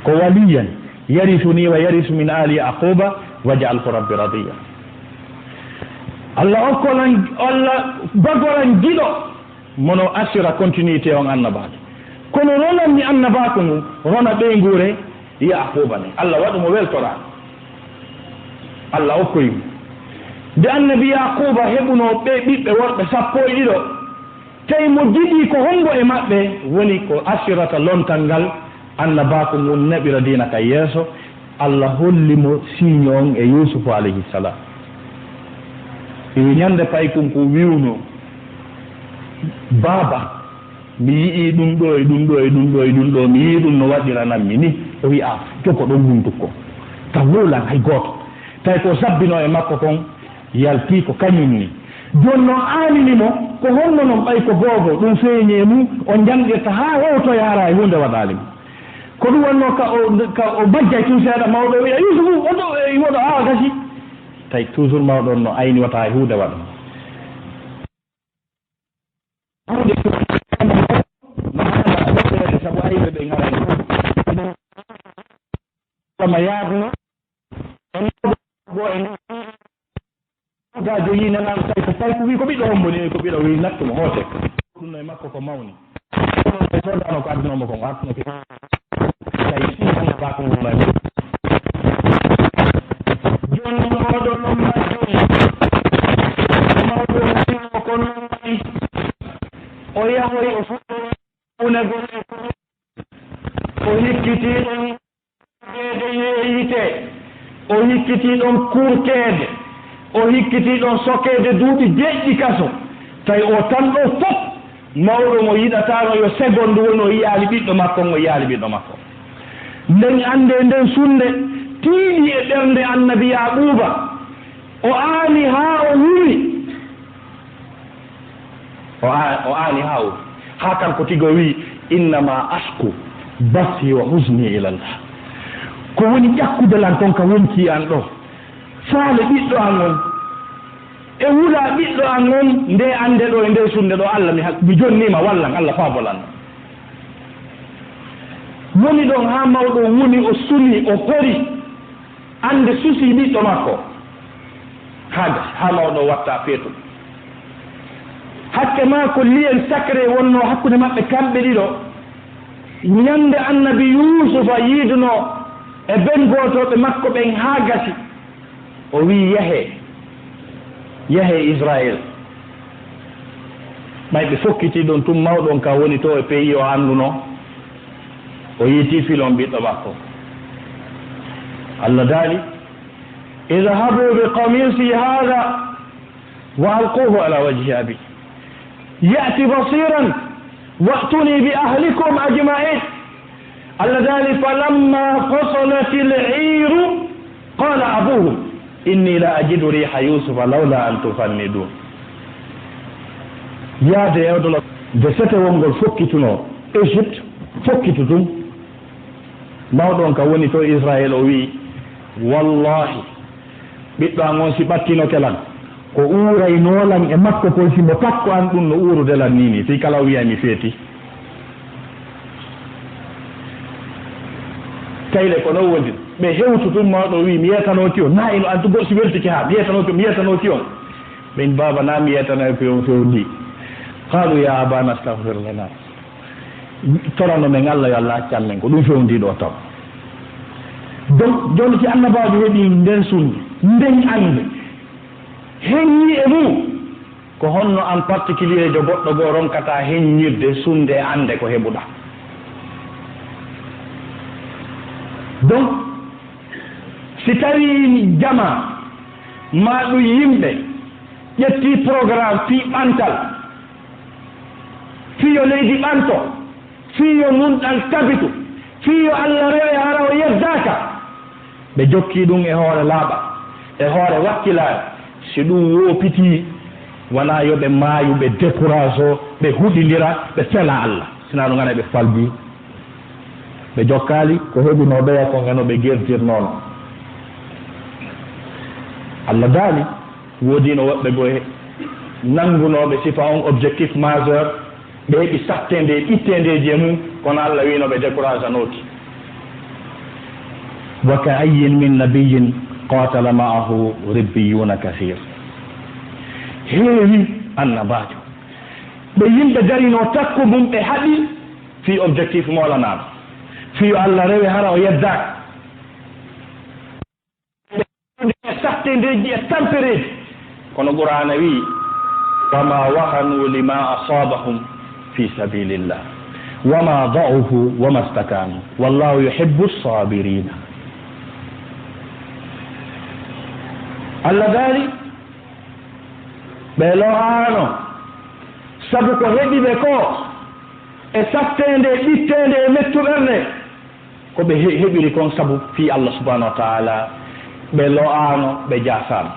ko waliyan yarisuni wa yarisu min ali aquba waj'alhu rabbi radiya Allah okkolan Allah bagoran giɗo mono assura continuité on annabaɗo kono ronanmi annabako ngu rona ɓeygure yaquba ne Allah waɗumo weltoraɗo Allah okkoyimo nde annabi yaquba heɓuno ɓe ɓiɓɓe worɓe 12 tawi mo jiɗi ko hongo e maɓɓe woni ko assurata lontal ngal annabako ngu naɓira dina ka yeeso Allah hollimo signe on e Yusufu alayhi salam ñande pay konko wiwno baaba mi yii ɗum ɗo e ɗum ɗo e ɗum ɗo e ɗum ɗo mi yii ɗum no waɗiranammi ni o wi a joko ɗon hunduko taw wolan hay gooto tawi ko sabbino e makko kon yalti ko kañum ni joni noon aaninimo ko honno noon ɓay ko googo ɗum feeñe mum o janɗirta haa hewto yaara e hunde waɗalimo ko ɗum wonno ka o bajjay tum seeɗa mawɗo wiya Yusufu oɗo woɗo awa gasi tawi toujours mawɗon no ayni wata e huude waɗa sabu ayɓe ɓe garama yaadno ga joyi nanan tawi ko wi ko ɓiɗɗo homboni ko ɓiɗɗo wi nattumo hoote ɗum no e makko ko mawni e sodano ko addunoma kon artuno tawi si annabako nguma joni oɗo noon mawɗo mawɗo ko noon o yahoy o fuɗɗounegol o hikkitiɗon ede yeeyite o hikkitiɗon kurtede o hikkitiɗon sokede duuɓi deƴƴi kaso tawi o tan ɗo fof mawɗo mo yiɗatano yo seconde woni o yiyaali ɓiɗɗo makko o yiyaali ɓiɗɗo makko nden ande nden sunde tiiɗi e ɓernde annabi yaquba o aani haa o wuri o aani haa o wuri haa kanko tigo wi innama asku basi wa husni ilallah ko woni ƴakkudelan kon ka wonti an ɗo faale ɓiɗɗo an on e wula ɓiɗɗo an on nde ande ɗo e nde sunde ɗo Allah mi jonnima wallan Allah faabolan woni ɗon haa mawɗo woni o suni o hori ande susi ɓiɗɗo makko haa mawɗo watta feetu hakke ma ko lien sacré wonno hakkude maɓɓe kamɓe ɗiɗo ñande annabi Yusufa yiiduno e ben gootoɓe makko ɓen haa gasi o wi yahe Israël ɓayɓe fokkiti ɗon tum mawɗon ka woni to e pays o annduno o yiiti filon ɓiɗɗo makko Allah daali idhabu bi qamisi hada وألقوه على وجه أبي يأتي بصيرا وأتوني بأهلكم أجمعين. اللذان فلما فصلت العير قال أبوهم إني لا أجد ريح يوسف لولا أن تفندون. يا ديودلا desete wongol fokkituno Égypte fokkitu ɗum mawɗon ka woni to Israël o wi wallahi ɓiɗɗo an on si ɓattinokelan ko uuraynolan e makko ko simo takko an ɗum no uurudelan nini fi kala wiyami feeti tayle ko non wondi ɓe hewtu ɗum mawɗo wi mi yetanoti on na ino antu goɗɗo si weltiki ha mi yetanoti on ɓen baba na mi yetanoy ko on fewndi qalu ya abana astahfir lana torano men Allah yo Allah accan men ko ɗum fewndiɗo taw. Donc joni si annabajo heeɓi nden sunde nden ande heññi e mum ko honno en particulier jo goɗɗo goo ronkata heññirde sunde e ande ko heɓuɗa. Donc si tawi jama ma ɗum yimɓe ƴetti programme fi ɓantal fiyo leydi ɓanto fiyo nunɗal tabitu fiyo Allah rewe hara o yeddaka ɓe jokki ɗum e hoore laaɓa e hoore wakkilare si ɗum wopiti wona yoɓe maayu ɓe décourage o ɓe huɗidira ɓe fela Allah sina ɗum gana ɓe falbi ɓe jokkali ko heɓuno ɓeya ko ngeno ɓe gertirnono. Allah daali woodino woɓɓe go nangunoɓe sifa on objectif majeur ɓe heɓi sattende ɓittendeji e mum kono Allah winoɓe décourage anoti. wa ka ayyin min nabiyin qatala ma'ahu ribbiyuna kathir. heewi annabajo ɓe yimɓe darino takko mum ɓe haɗi fi objectif molanaɗo fiyo Allah rewe hara o yeddaka sattendeji e tampereji kono Qur'ana wi wama wahanu lima asabahum fi sabilillah wama da'ufu wama istakanu wallahu yuhibbu as-sabirina. Allah daali ɓe lo'ano sabu ko heɓi ɓe ko e sattende ɓittende e mettuɓerde ko ɓe heɓiri kon sabu fi Allah subhanahu wa ta'ala ɓe lo'ano ɓe jasano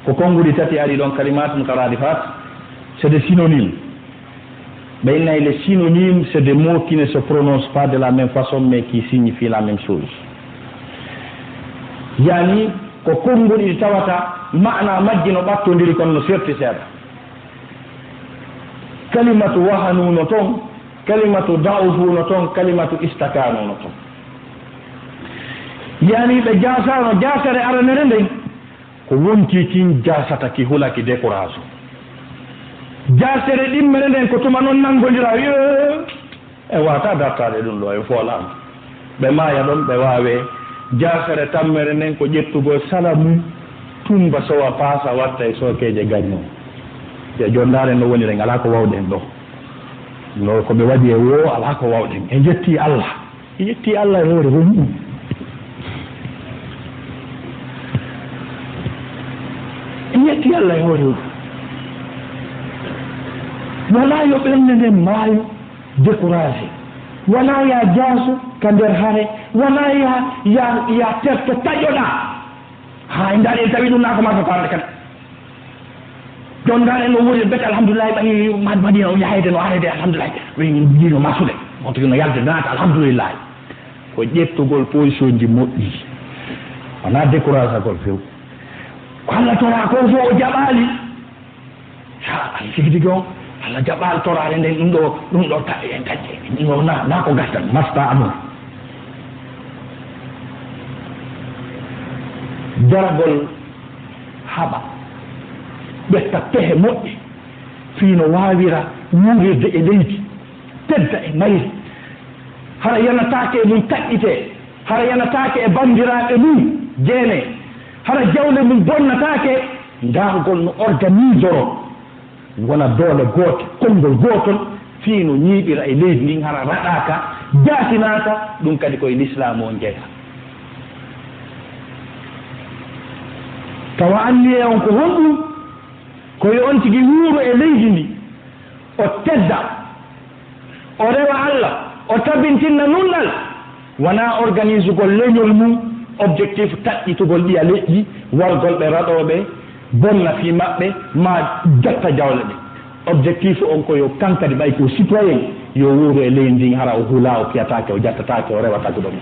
ko konngudi tati ari ɗon kalimat mutaradifat c'est des synonymes. Maintenant, les synonymes, c'est des mots qui ne se prononcent pas de la même façon, mais qui signifient la même chose. Yani, ko konngudi tawata maana majji no ɓattodiri kono no serti seeɗa. Kalimatu wahanu no ton, kalimatu da'ufu no ton, kalimatu istakanu no ton. Yani ɓe jasano jasare aranere nden ko wonti tin jasata ki hulaki décourage. Jasere ɗimmere nden ko tuma noon nangodira e wata dartade ɗum ɗo e foolama ɓe maya ɗon ɓe wawe jasere tammere nden ko ƴettugo salamu tumba sowa paasa watta e sokeje gaño e jondare no woni ren ala ko wawɗen ɗo no koɓe waɗi e wo ala ko wawɗen e jetti Allah e hoore woni ɗum e jetti Allah e hoore ɗum wala yo ɓernde nden maayo découragé wala ya jaasu ka nder hare wala ya terto taƴoɗa ha ndaɗe tawi ɗum nako maka parde kadi ɗon ndaɗe no wuri bete alhamdoulillahi ɓayi waɗino yahede no arede alhamdoulillahi ɗino masude on tigi no yalde naata alhamdoulillahi ko ƴettugol position ji moƴƴi wona décourage agol few ko Allah tora ko fo o jaɓali ha sigi tigi on Allah jaɓal torare nden ɗum ɗo tawi en taƴƴe ɗo na ko gastan masta amon daragol haɓa ƴetta pehe moƴƴe fiino wawira wurirde e leydi tedda e mayri hara yanatake e mum taƴƴite hara yanatake e bandiraɓe mum jeene hara jawle mum bonnatake dargol no organise oro wona doole goote konngol gootol fiino ñiiɓira e leydi ndin hara raɗaka jaatinaka ɗum kadi koye l'islam o jeeya tawa anndi e on ko honɗum koye on tigi wuuro e leydi ndi o tedda o rewa Allah o tabintinna nunnal wona organise gol leñol mum objectif taƴƴitugol ɗiya leƴƴi wargol ɓe raɗoɓe bonna fi maɓɓe ma jatta jawle ɗe objectif on ko yo kankadi ɓay ko citoyen yo wuuro e leydi ndin hara o huula o piyatake o jattatake o rewatake ɗum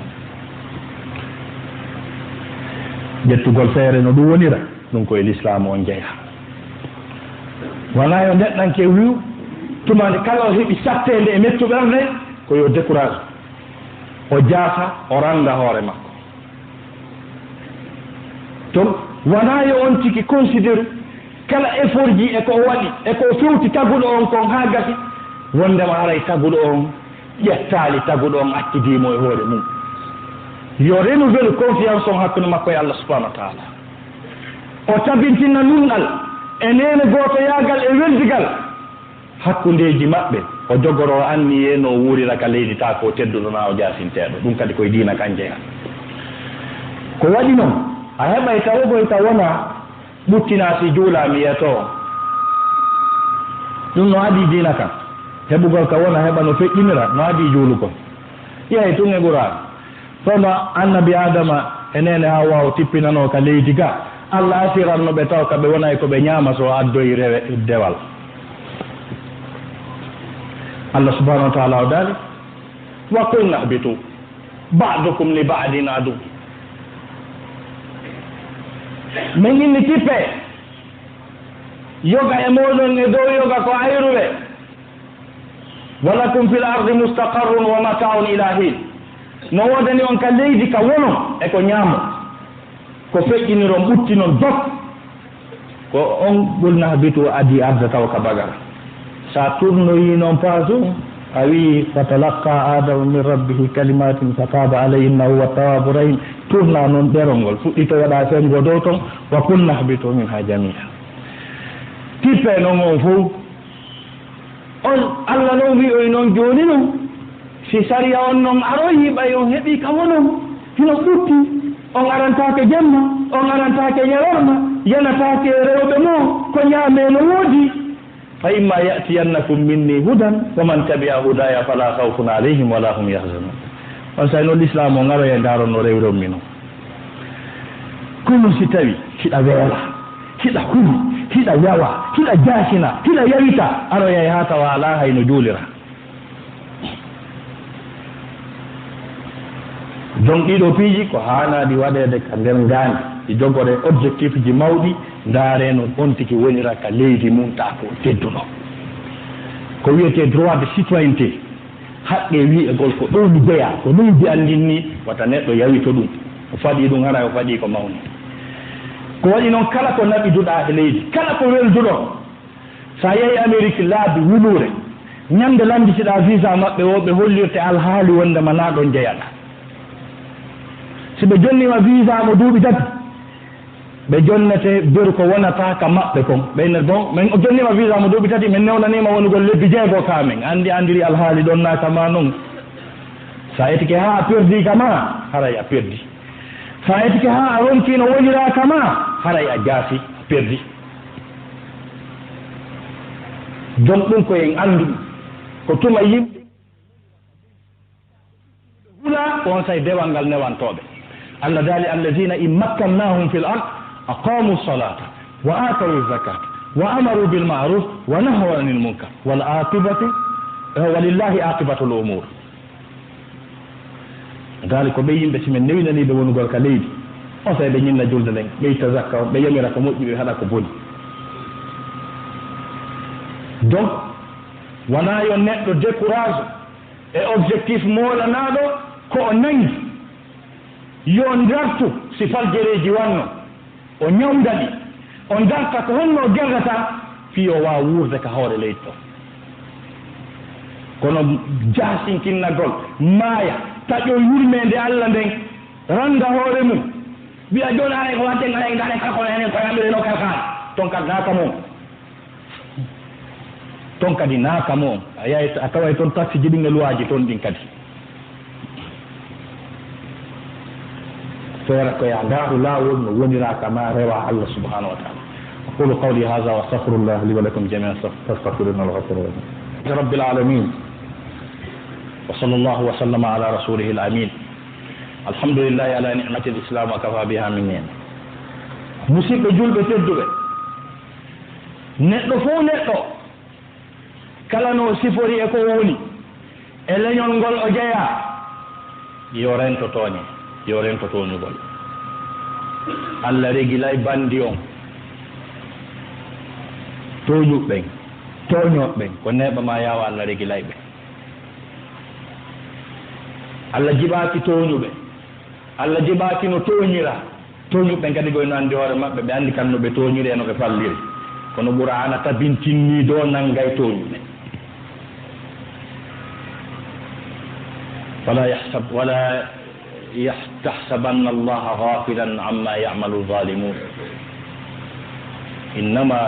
ƴettugol feere no ɗum wonira ɗum koye l'islam on jeeya wona yo neɗɗanke wiw tumande kala o heeɓi sattede e mettuɓerde ko yo décourage o jaasa o randa hoore makko donc wona yo on tigi considére kala effort ji e ko waɗi e ko fewti taguɗo on kon ha gasi wondema haray taguɗo on ƴettali taguɗo on accidimo e hoore mum yo renouvelle confiance on hakkude makko e Allah subhanahu wa taala o tabintinna nunɗal e nene goto yaagal e weldigal hakkundeji maɓɓe o jogoro anni e no wuuriraka leydi ta ko tedduɗona o jasinteɗo ɗum kadi koye diina kan jeeya ko waɗi noon a heɓay tawogoy ta wona ɓuttina si juula mi yeto ɗum no adi diina kan heɓugol ka wona heɓa no feƴƴinira no adi juulugol ƴeey tun e ɓuraɗo tono annabi adama e nene Hawa o tippinano ka leydi ga Allah asiranno ɓe taw kaɓe wonay koɓe ñaama so addoyi rewe dewal Allah subhanahu wa taala o daali wa qulna ihbitu ba'dukum li ba'din adu min inni tippe yoga e moɗon e dow yoga ko ayruɓe walakum fil ardi mustaqarrun wa mata'un ila hin no wodani on ka leydi ka wono e ko ñaamo ko feƴƴiniron ɓuttinon dok ko on ɓulna habitu adi arda taw ka bagara sa tournoyi noon paasum a wi fatalaqqa adama min rabbihi kalimatin fataba alayhi innahu wa tawabu rahim tourna noon ɗerol ngol fuɗɗito waɗa fengo dow ton wa kunna habitu min ha jamia tippe noon on fof on Allah noon wi oy noon joni noon si sariya on noon aroyi ɓay on heeɓi ka wonon hino ɓutti on arantake jemma on arantake ñalorma yanatake rewɓe mo ko ñaame no woodi fa imma yatiyannakum minni hudan wa man tabi'a hudaya fala khawfun alayhim wala hum yahzanun on say noon l'islam o ngaroye daronno rewron mi noon kono si tawi hiɗa weela hiɗa huɗi hiɗa yawa hiɗa jasina hiɗa yawita aroyay ha tawa ala hayno juulira donc ɗiɗo piiji ko haanadi waɗede ka nder ngaandi ɗi jogore objectif ji mawɗi ndaareno on tigi wonira ka leydi mum ta ko tedduɗo ko wiyete droit de citoyenneté haqqe wiyegol ko ɗowni jeeya ko leydi andinni wata neɗɗo yawito ɗum o faɗi ɗum hara o faɗi ko mawni ko waɗi noon kala ko naɓiduɗa e leydi kala ko welduɗo sa yehi Amérique laabi wulure ñande lambitiɗa visa maɓɓe o ɓe hollirte alhaali wondema na ɗon jeeyaɗa si ɓe jonnima visa mo duuɓi tati ɓe jonnete beru ko wonata ka maɓɓe kon ɓeyne bon min o jonnima visa mo duuɓi tati min newnanima wonugol lebbi jeego ka min andiri alhaali ɗon nakama noon sa etike ha a perdi kama haray a perdi sa etike ha a ronkino wonira kama haray a jaasi a perdi donc ɗum koyen andu ko tuma yimɓe hula ko on say dewal ngal newantoɓe Allah daali alladina in makkannahum fil ard aqamu salata wa atawu zakata wa amaru bil ma'ruf wa nahaw anil munkar wal aqibatu walillahi aqibatul umur daali ko ɓe yimɓe simen newinaniɓe wonugol ka leydi on say ɓe ñinna julde nden ɓe itta zakka ɓe yamira ko moƴƴi ɓe haɗa ko boni donc wona yo neɗɗo décourage e objectif molanaɗo ko o nangi yo dartu si faljereji wanno o ñawdaɗi o darta ko honno gerrata fi o wawa wurde ka hoore leydi to kono jasinkinnagol maaya taƴo yurmede Allah nden randa hoore mum wiya joni hare ko watten hare ngane kalkono enen ko yamɓireno kalkal ton kadi naaka moon ton kadi naaka moon a yahay a taway toon taxe ji ɗin e loi ji toon ɗin kadi feera ko ya ngaaru laawol no wonira kama rewa Allah subhanahu wa taala أقول قولي هذا وأستغفر الله لي ولكم جميعا فاستغفروه إنه الغفور الرحيم. رب العالمين وصلى الله وسلم على رسوله الأمين. الحمد لله على نعمة الإسلام وكفى بها من نعمة. musidɓe julɓe tedduɓe, neɗɗo fof neɗɗo kala no sifori e ko woni e leñol ngol o jeeya yo rento tooñe, yo rento tooñugol. Allah regilay bandi on tooñuɓɓen tooñoɓɓen ko neɓa ma yawa Allah regilay ɓe. Allah jiɓaki tooñuɓe, Allah jiɓaki no tooñira tooñuɓe kadi goyno andi hoore maɓɓe, ɓe andi kan no ɓe tooñiri e no ɓe falliri, kono Qur'ana tabintinni do nangay tooñuɓe. wala yahtasabanna allaha ghafilan amma ya'malu zalimun innama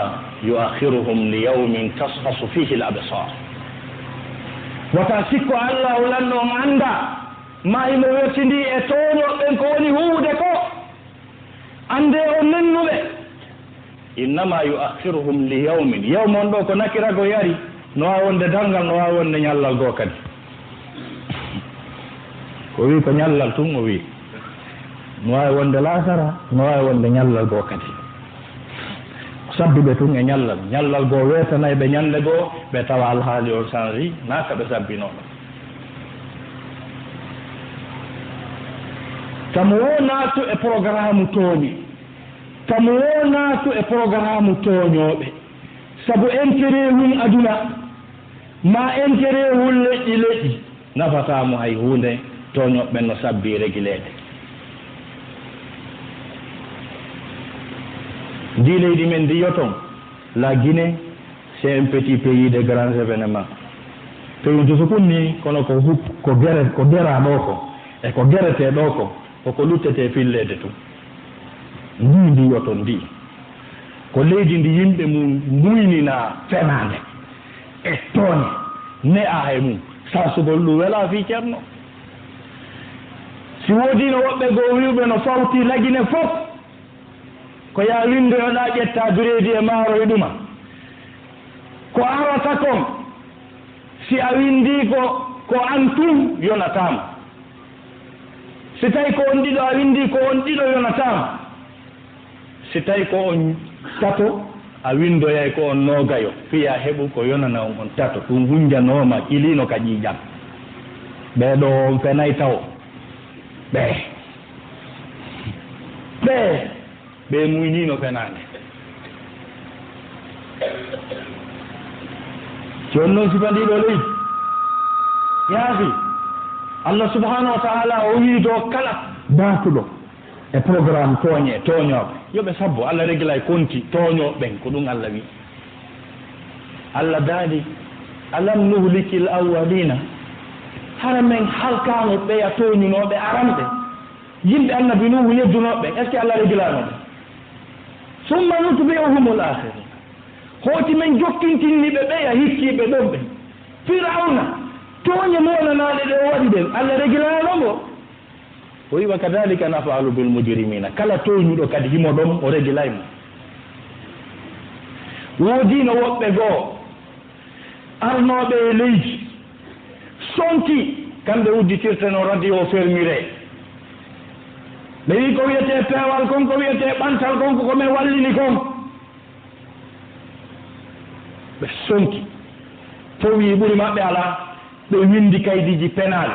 yuakhiruhum li yawmin tashasu fihi al-absar. wata sikko Allah ulanno on anda ma imo wertindi e tooñoɓen ko woni huude ko ande o nennuɓe. innama yuakhiruhum li yawmin, yawmon ɗo ko nakirago yari, no wawi wonde dangal, no wawi wonde ñallal goo kadi. o wi ko ñallal tun, o wi no wawi wonde lasara, no wawi wonde ñallal goo kadi. sabduɓe tun e ñallal goo wetanayɓe ñande goo ɓe tawa alhaali on changi naka ɓe sabbinoɗo. tamo wo naatu e programme tooñi, tamo wo naatu e programme tooñooɓe, sabu intérêt wum aduna ma intérêt wul leƴƴi nafatamo hay hunde tooñoɓɓen no sabbi réguileede. ndi leydi men ndi yoton la Guinée c'est un petit pays de grands événements. to so kunni kono ko gera ɗo ko e ko gerete ɗo ko koko luttete fillede tun. ndi yoton ndi ko leydi ndi yimɓe mum muynina fenade e tooñe ne a e mum sasugol ɗum wela fi ceerno. si woodi no woɓɓe goo wiwɓe no fawti lagine fof ko ya windoyoɗa ƴetta bireedi e maaro e ɗuma ko arata kon si a windi ko an tun yonatama, si tawi ko on ɗiɗo a windi ko on ɗiɗo yonatama, si tawi ko on tato a windoyay ko on noogayo fiya heɓu ko yonana on tato, ɗum hunjanoma ilino ka ƴiiƴam. ɓeɗo on fenay taw ɓe muynino fenade. joni noon sifandiɗo leydi yaafi Allah subhanahu wa ta'ala o wi do kala baatuɗo e programme tooñoɓe yoɓe sabbo Allah réglay konti tooñoɓen ko ɗum Allah wi. Allah daali alam nuhlikil awwalina, hara men halkano ɓeya tooñunoɓe aranɓe yimɓe annabi nuhu yeddunoɓe, est ce que Allah réglanoɓe? summa nutbi'uhumul akhirin, hooti men jokkintinniɓe ɓeya hikkiɓe ɗon ɓe. Firawna tooñe monanaɗe ɗe o waɗi ɗen Allah réglanomo. o wi wa kadhalika nafalu bil mujrimina, kala tooñuɗo kadi himo ɗon o régilaymo. woodino woɓɓe goo arnoɓe e leydi sonki kamɓe udditirteno radio fermire, ɓe wi ko wiyete peewal kon, ko wiyete ɓantal kon, ko men wallini kon. ɓe sonki to wi ɓuri maɓɓe ala, ɓe windi kaydiji pénal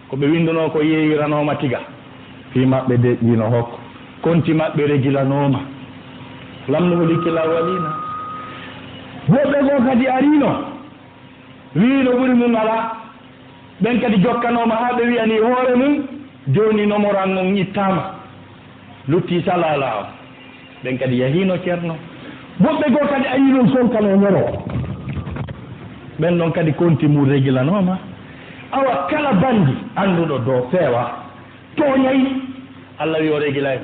ko ɓe winduno ko yeeyiranoma tiga, fi maɓɓe deƴƴino hokko, konti maɓɓe régilanoma. lamnuhu likil awwalina. woɓɓe goo kadi arino wiino ɓuri mum ala, ɓen kadi jokkanoma ha ɓe wiyani hoore mum joni nomoran mum ittama, lutti salala o, ɓen kadi yahino ceerno. woɓɓe goo kadi ayinon sonkano ñoro, ɓen ɗon kadi konti mum régilanoma. awa kala bandi annduɗo dow feewa tooñayi Allah wi o régilay.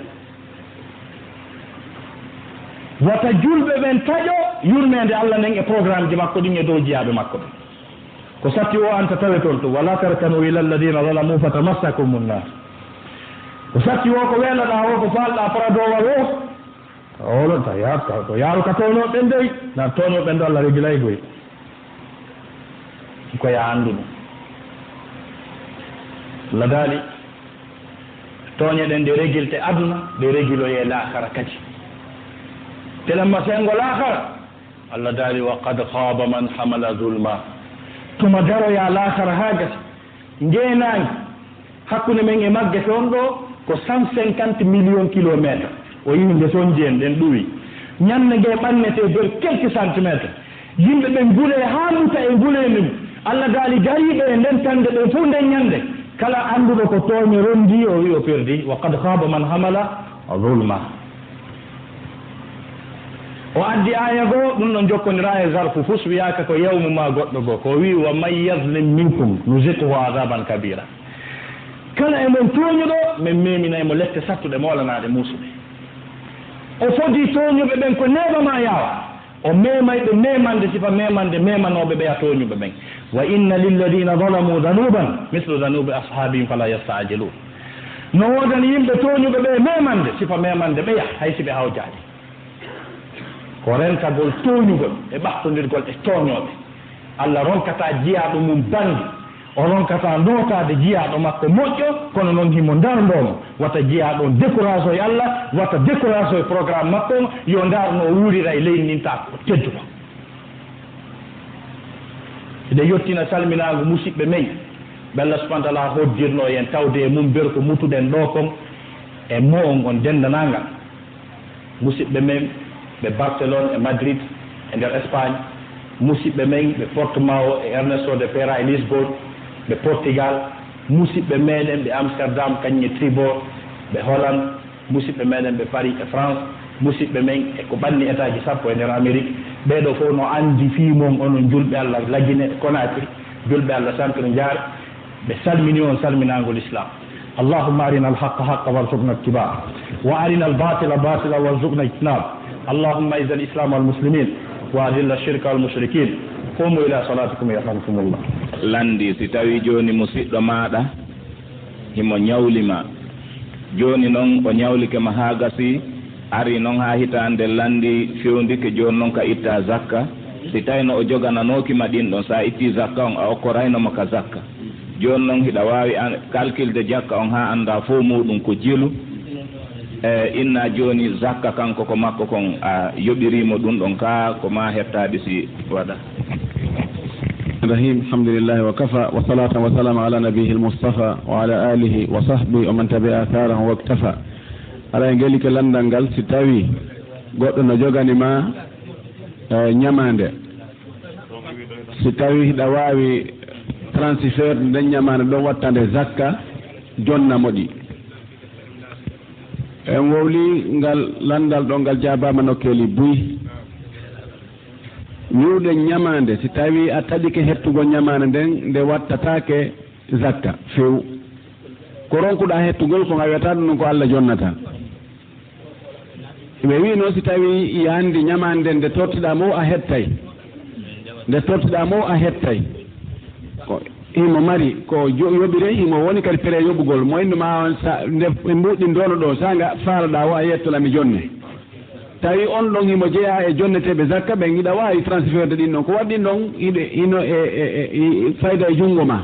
wata julɓe ɓen taƴo yurmede Allah nden e programme ji makko ɗin e dow jiyaɓe makko ɓen, ko satti o anta tawe toon to wala tarkanu ila alladina zalamu fatamassakum nnar. ko satti o ko weelaɗa o ko falɗa paradowal o olo ta yaaka to yaaru ka tono ben dey na tono ben do Allah regilay goy ko ya andu la dali toñe den de regilte aduna de regilo ye laakhara kadi telamma sengo laakhara Allah dali wa qad khaba man hamala zulma tuma daro ya laakhara hagati ngeenaangi hakkunde men e magge ton ɗo ko 150 millions kilomètres o yimɓe toon jeen ɗen ɗuwi ñande nge ɓannete ber quelques centimètres yimɓe ɓe ngule haa muta e nguleni Allah daali gariɓe e nden tande ɓe fof nden ñande kala annduɗo ko tooñe rondi o wi o perdi wa qad khaba man hamala zulma o addi aya goo ɗum ɗon jokkonira e zarfu fus wiyaka ko yawmu ma goɗɗo goo ko wi wa man yadlim minkum nuziquhu adaban kabira kala e mon tooñuɗo min meminaymo lette sattuɗe moolanaɗe muusuɓe o fodi tooñuɓe ɓen ko neɓama yawa o memayɓe memande sifa memande memanoɓe ɓe a tooñuɓe ɓen wa inna lilladina zalamu danuban mislu danubi ashabihim fala yastajilun no wodani yimɓe tooñuɓe ɓe memande sifa memande ɓeya hay si ɓe hawjaji ko rentagol tooñugol e ɓattodirgol e tooñoɓe Allah ronkata jiyaɗo mum bandi o ronkata notade jiyaɗo makko moƴƴo kono noon himo darndomo wata jiyaɗo décourage o e Allah wata décourage o e programme makko yo darno o wuurira e leydi nin ta ko tedduɗo ede yettina salminago musidɓe men ɓe Allah subahana taala hoddirno en tawde e mum ber ko mutuɗen ɗo kon e mo on on dendananga musidɓe men ɓe Barcelone e Madrid e nder Espagne musidɓe men ɓe Portimao e Ernesto de Pera e Lisbonne ɓe Portugal musidɓe meɗen ɓe Amsterdam kañƴe Tribord ɓe Hollande musidɓe meɗen ɓe Paris e France musidɓe men e ko ɓanni état ji sappo e nder Amérique ɓeɗo fof no andi fimon onon julɓe Allah Lagine Conakry julɓe Allah Centre Diar ɓe salmini on salminagol islam اللهم أرنا الحق حقا وارزقنا اتباعه وأرنا الباطل باطلا وارزقنا اجتنابه اللهم اعز الإسلام والمسلمين وأذل الشرك والمشركين قوموا إلى صلاتكم يرحمكم الله landi si tawi joni musidɗo maɗa himo ñawlima joni noon o ñawlikema ha gasi ari noon ha hitande landi fewndike joni noon ka itta zakka si tawino o jogananokima ɗin ɗon sa itti zakka on a okkoraynoma ka zakka joni noon hiɗa wawi calculde jakka on ha anda fo muɗum ko jilu inna joni zakka kanko ko makko kon a yoɓirimo ɗum ɗon ka ko ma hettaɓe si waɗa الرحيم الحمد لله وكفى وصلاة وسلام على نبيه المصطفى وعلى آله وصحبه ومن تبع آثاره واكتفى على إنجلك لندن ستاوي قد نجوغاني ما نياماند ستاوي دواوي transfer den ñamane ɗon wattande zakka jonna moɗi en wowli ngal landal ɗo ngal jabama nokkeli buy ñuuɗe ñamande si tawi a taɗike hettugo ñamande nden nde wattatake zakka few ko ronkuɗa hettugol ko gawiyata ɗum ko Allah jonnata ɓe wi noon si tawi yandi ñamande nde tottiɗa mo a hettay nde tottiɗa mo a hettay ko himo mari ko yoɓire himo woni kadi pré yoɓugol mo innuma on sa nde mbuɗɗi ndono ɗo sanga faalaɗa o a yettolami jonne tawi on ɗon himo jeeya e jonneteɓe zakka ɓen hiɗa wawi transferde ɗin ɗon ko waɗɗin ɗon hino fayda e junngo ma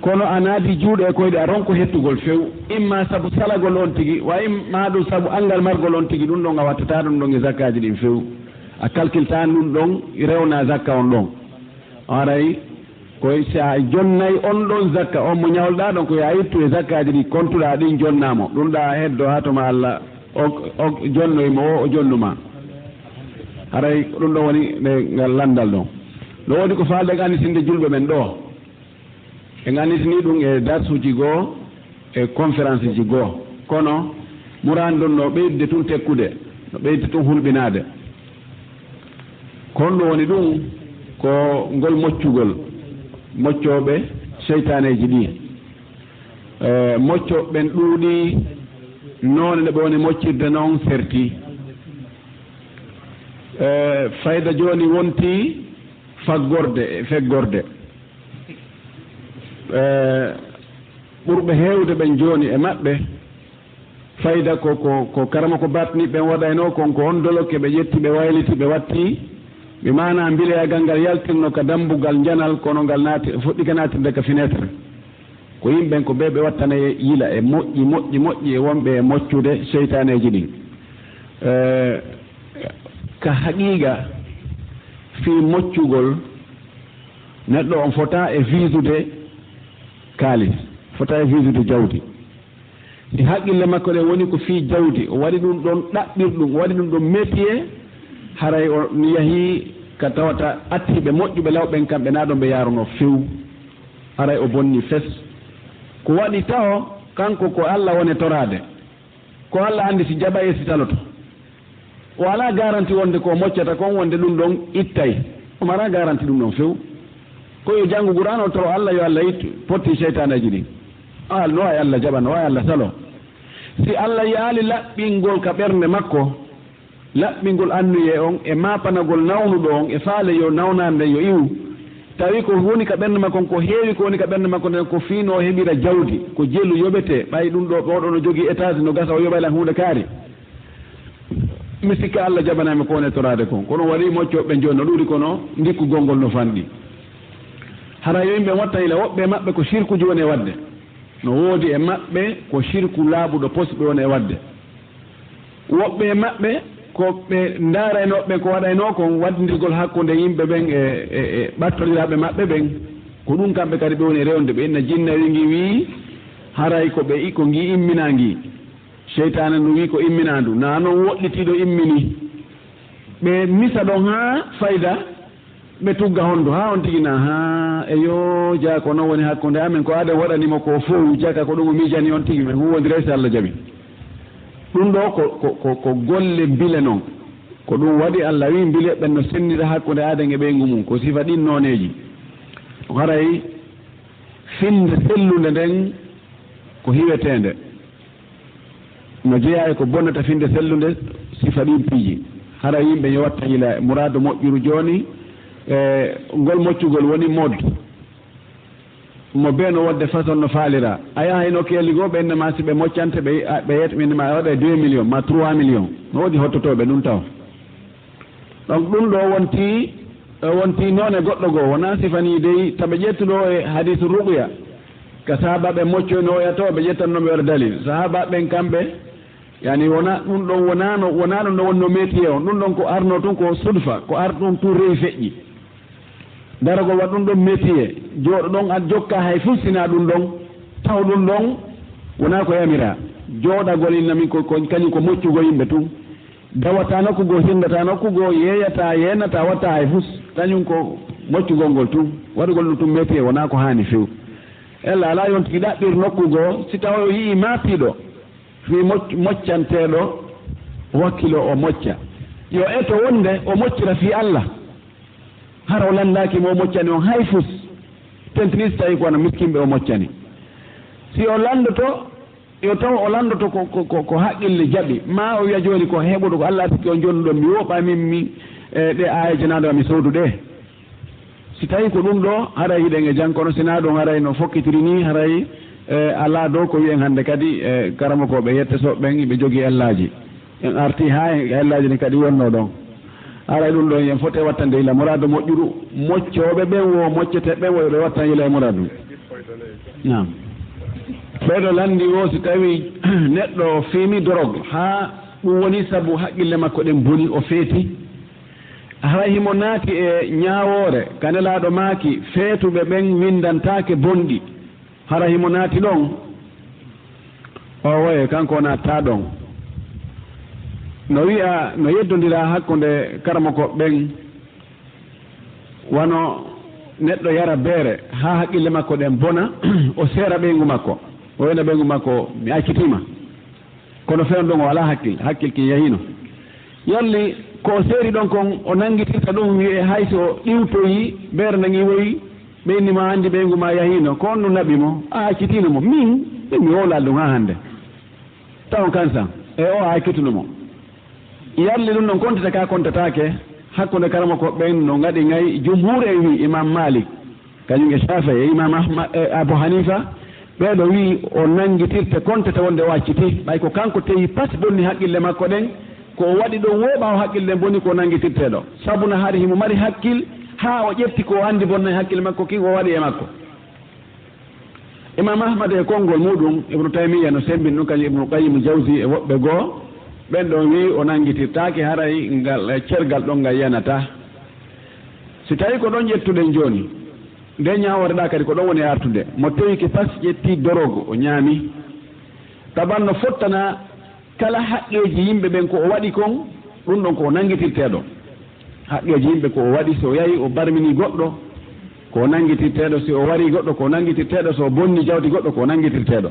kono a naati juuɗe e koyɗe a ronko hettugol few imma saabu salagol on tigi wa imma ɗum saabu angal margol on tigi ɗum ɗon a wattata ɗum ɗon e zakkaji ɗin few a calculta ɗum ɗon rewna zakka on ɗon aray koye sa jonnayi on ɗon zakka on mo ñawlɗa ɗon ko ya yittu e zakkaji ɗi kontuɗa ɗin jonnamo ɗum ɗa heddo ha toma Allah o jonnoyimo o jonnuma haray ɗum ɗo woni ngal landal ɗon ɗo woni ko falde e annisinde julɓe men ɗo en annisini ɗum e darsuji goo e conférence ji goo kono murani ɗon no ɓeydude tun tekkude no ɓeydude tun hulɓinade kon ɗum woni ɗum ko ngol moccugol moccoɓe seytaneji ɗi moccoɓen ɗuuɗi noone nde ɓe woni moccirde noon ferti fayda joni wonti faggorde e feggorde ɓurɓe heewde ɓen joni e maɓɓe fayda ko karama ko batni ɓe waɗayno konko on doloke ɓe ƴetti ɓe wayliti ɓe watti ɓe mana mbileyagal ngal yaltirno ka dambugal janal kono ngal naati fuɗɗi ka naatirde ka fenêtre ko yimɓen ko ɓe wattana yila e moƴƴi e wonɓe e moccude seytaneji ɗin ka haqiqa fi moccugol neɗɗo on fota e visude kaalis fota e visude jawdi si haqqille makko ɗe woni ko fii jawdi o waɗi ɗum ɗon ɗaɓɓirɗum o waɗi ɗum ɗon métier haray o yahii ka tawata attiɓe moƴƴuɓe lawɓen kamɓe naa ɗon ɓe yaaruno few haray o bonni fes ko waɗi taw kanko ko Allah woni torade ko Allah andi si jaɓa e si taloto o ala garanti wonde ko moccata kon wonde ɗum ɗon ittay omo ala garanti ɗum ɗon few ko yo janngu Qur'an o toro Allah yo Allah ittu potti seytaneji ɗin no wawi Allah jaɓa no wawi Allah salo si Allah yaali laɓɓingol ka ɓernde makko laɓɓingol annuye on e mapanagol nawnuɗo on e faale yo nawnande yo iwu tawi ko woni ka ɓernde makko ko heewi ko woni ka ɓernde makko nden ko fiino o heɓira jawdi ko jellu yoɓete ɓay ɗum ɗo oɗo no jogii étage no gasa o yoɓaylan hunde kaari mi sikka Allah jaɓanami ko woni torade kon kono waɗi moccoɓe joni no ɗuuri kono ndikkugol ngol no fanɗi hara yo yimɓe watta ila woɓɓe maɓɓe ko sirkuji woni e wadde no woodi e maɓɓe ko sirku laaɓuɗo posɓe woni e wadde woɓɓe e maɓɓe ko ɓe ndaaraynoɓe ko waɗayno kon waddirgol hakkude yimɓe ɓen e ɓattodiraɓe maɓɓe ɓen ko ɗum kamɓe kadi ɓe woni rewde ɓe inna jinnawi ngi wii haray ko ɓe ko ngi immina ngi seytane ndu wi ko imminandu na noon woɗɗitiɗo immini ɓe misa ɗon ha fayda ɓe tugga hondu ha on tigina ha eyo jaa ko noon woni hakkude amen ko aden waɗanimo ko fof jaka ko ɗum o miijani on tigi men huwodire so Allah jaɓi ɗum ɗo ko golle bile noon ko ɗum waɗi Allah wi bile ɓen no sennira hakkude aden e ɓeygu mum ko sifa ɗin nooneji haray finde sellude nden ko hiwetende no jeeya e ko bonnata finde sellude sifa ɗin piiji hara yimɓe yo watta hila mourado moƴƴuru joni ngol moccugol woni mode mo ɓe no wadde façon no faalira a yaha ino keeligo ɓe innama si ɓe moccante ɓe yeyta innama waɗa 2 millions ma 3 millions no woodi hottotoɓe ɗum taw donc ɗum ɗo wonti noon e goɗɗo goo wona sifani dey taɓe ƴettuɗo e hadis ruqya ka sahabaɓe moccoyno oyato ɓe ƴettannoɓe waɗa dalil sahabaɓen kamɓe yani wona ɗum ɗon wona ɗum ɗo wonno métier on ɗum ɗon ko arno tun ko sudfa ko ar ɗum tun rewi feƴƴi daragol waɗa ɗum ɗon métier jooɗo ɗon a jokka hay fustina ɗum ɗon taw ɗum ɗon wona ko yamira jooɗagol innamin kañum ko moccugo yimɓe tun dawata nokkugo hindata nokkugo yeeyata yenata watta hay fus kañum ko moccugol ngol tun waɗugol ɗum tun métier wona ko hani few ella ala yon tigi ɗaɓɓir nokkugo si tawa o yii maapiɗo fi moccanteɗo wakkilo o mocca yo eto wonde o moccira fi Allah hara o landaki mo moccani on hay fus tentini so tawi kono miskimɓe o moccani si o landoto yo taw o landoto ko haqqille jaɓi ma o wiya joni ko heɓuɗo ko Allah sikki on joni ɗo mi woɓamin mi ɗe ayaji naɗo mi sowdu ɗe si tawi ko ɗum ɗo haray hiɗen e jang kono sina ɗum haray no fokkitiri ni haray ala dow ko wiyen hannde kadi karama ko ɓe yettesoɓe ɓen ɓe jogii ellaji en arti ha ellaji ɗi kadi wonno ɗon haray ɗum ɗon yen fote wattande ila mourado moƴƴuru moccoɓe ɓen wo moccete ɓen wo ɓe wattan ila e mourado nam ɓeɗo landi o si tawi neɗɗo fimi drogue ha ɗum woni saabu haqqille makko ɗen boni o feeti haray himo naati e ñaawore kanelaɗo maaki feetuɓe ɓen windantake bonɗi hara himo naati ɗon o woye kanko natta ɗon no wiya no yeddodira hakkude karama ko ɓen wano neɗɗo yara beere ha haqqille makko ɗen bona o seera ɓeygu makko o wiyna ɓeygu makko mi accitima kono fewn ɗon o ala hakkil ki yahino yalli ko o seeri ɗon kon o nanguitirta ɗum wiye hayso ɗiwtoyi beere nangi woyi ɓeynima andi ɓeygu ma yahino ko on no naɓi mo a accitino mo min mi wolal ɗum ha hannde taw kansan e o a accitunomo yalli ɗum ɗon kontata ka kontatake hakkude karama ko ɓen no gaɗi gay jumhur e wi imam Malik kañum e Shafi'i e imam Abu Hanifa ɓeeɗo wi o nangitirte kontete wonde o acciti ɓay ko kanko tewi pas bonni haqqille makko ɗen ko o waɗi ɗo woɓa o haqqille bonni ko nangitirteɗo sabuna haade himo mari hakkil ha o ƴetti ko andi bonnay hakkille makko ki o waɗi e makko. Imam Ahmad e konngol muɗum Ibnu Taymiya no sembini ɗum kañum Ibnu Qayyim Jawzi e woɓɓe goo ɓen ɗon wi o nangitirtaki haray ngal cergal ɗon ngal yanata. Si tawi ko ɗon ƴettuɗen joni nde ñaworeɗa kadi ko ɗon woni artude mo tawi ke pas ƴetti dorogo o ñaami taban no fottana kala haqqeji yimɓe ɓen ko o waɗi kon ɗum ɗon ko o nangitirteɗo haqqeji yimɓe ko o waɗi so yahi o barmini goɗɗo ko nangitirteɗo si o wari goɗɗo ko nangitirteɗo so bonni jawdi goɗɗo ko nangitirteɗo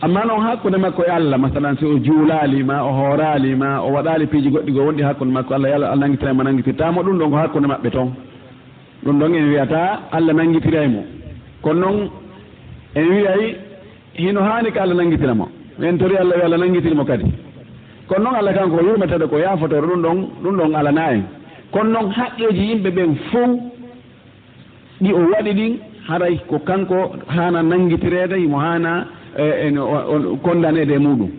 amma noon hakkude makko e Allah masalan si o juulali ma o hoorali ma o waɗali piiji goɗɗi go wonɗi hakkude makko Allah yalla Allah nangitiraymo nangitirtamo ɗum ɗon ko hakkude maɓɓe toon ɗum ɗon en wiyata Allah nangitiraymo kono noon en wiyay hino haani ko Allah nangitiramo en tori Allah wi Allah nangitirmo kadi kono noon Allah kanko yurmeteɗo ko yaafotoro ɗum ɗon alana en kono noon haqqeji yimɓe ɓen fof ɗi o waɗi ɗin haray ko kanko hana nangitirede himo hana kondanede e muɗum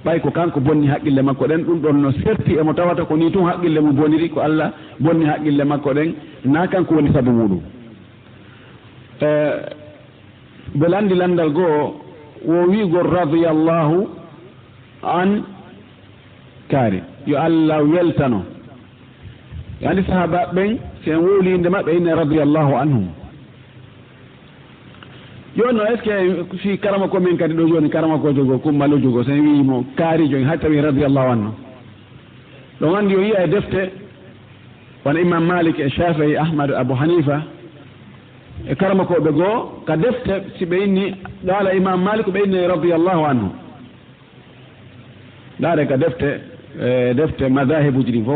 ɓay ko kanko bonni haqqille makko ɗen ɗum ɗon no serti emo tawata ko ni tun haqqille mum boniri ko Allah bonni haqqille makko ɗen na kanko woni sabu muɗum. Bel andi landal goo wo wigol radiyallahu an kaari yo Allah weltano yo andi sahaba ɓen sen wowli inde maɓɓe inne radiyallahu anhum joni no est ce que si karama ko min kadi ɗo joni karama ko jogo kummalo jogo sen wimo kaarijo hay tawi radiyallahu anhu ɗon andi o yiya e defte wona imam Malik e Shafi'i Ahmad Abu Hanifa e karama koɓe goo ka defte si ɓe inni ɗaala imam Malik ɓe inni radiyallahu anhu ɗaare ka defte defte madahibuji ɗi fof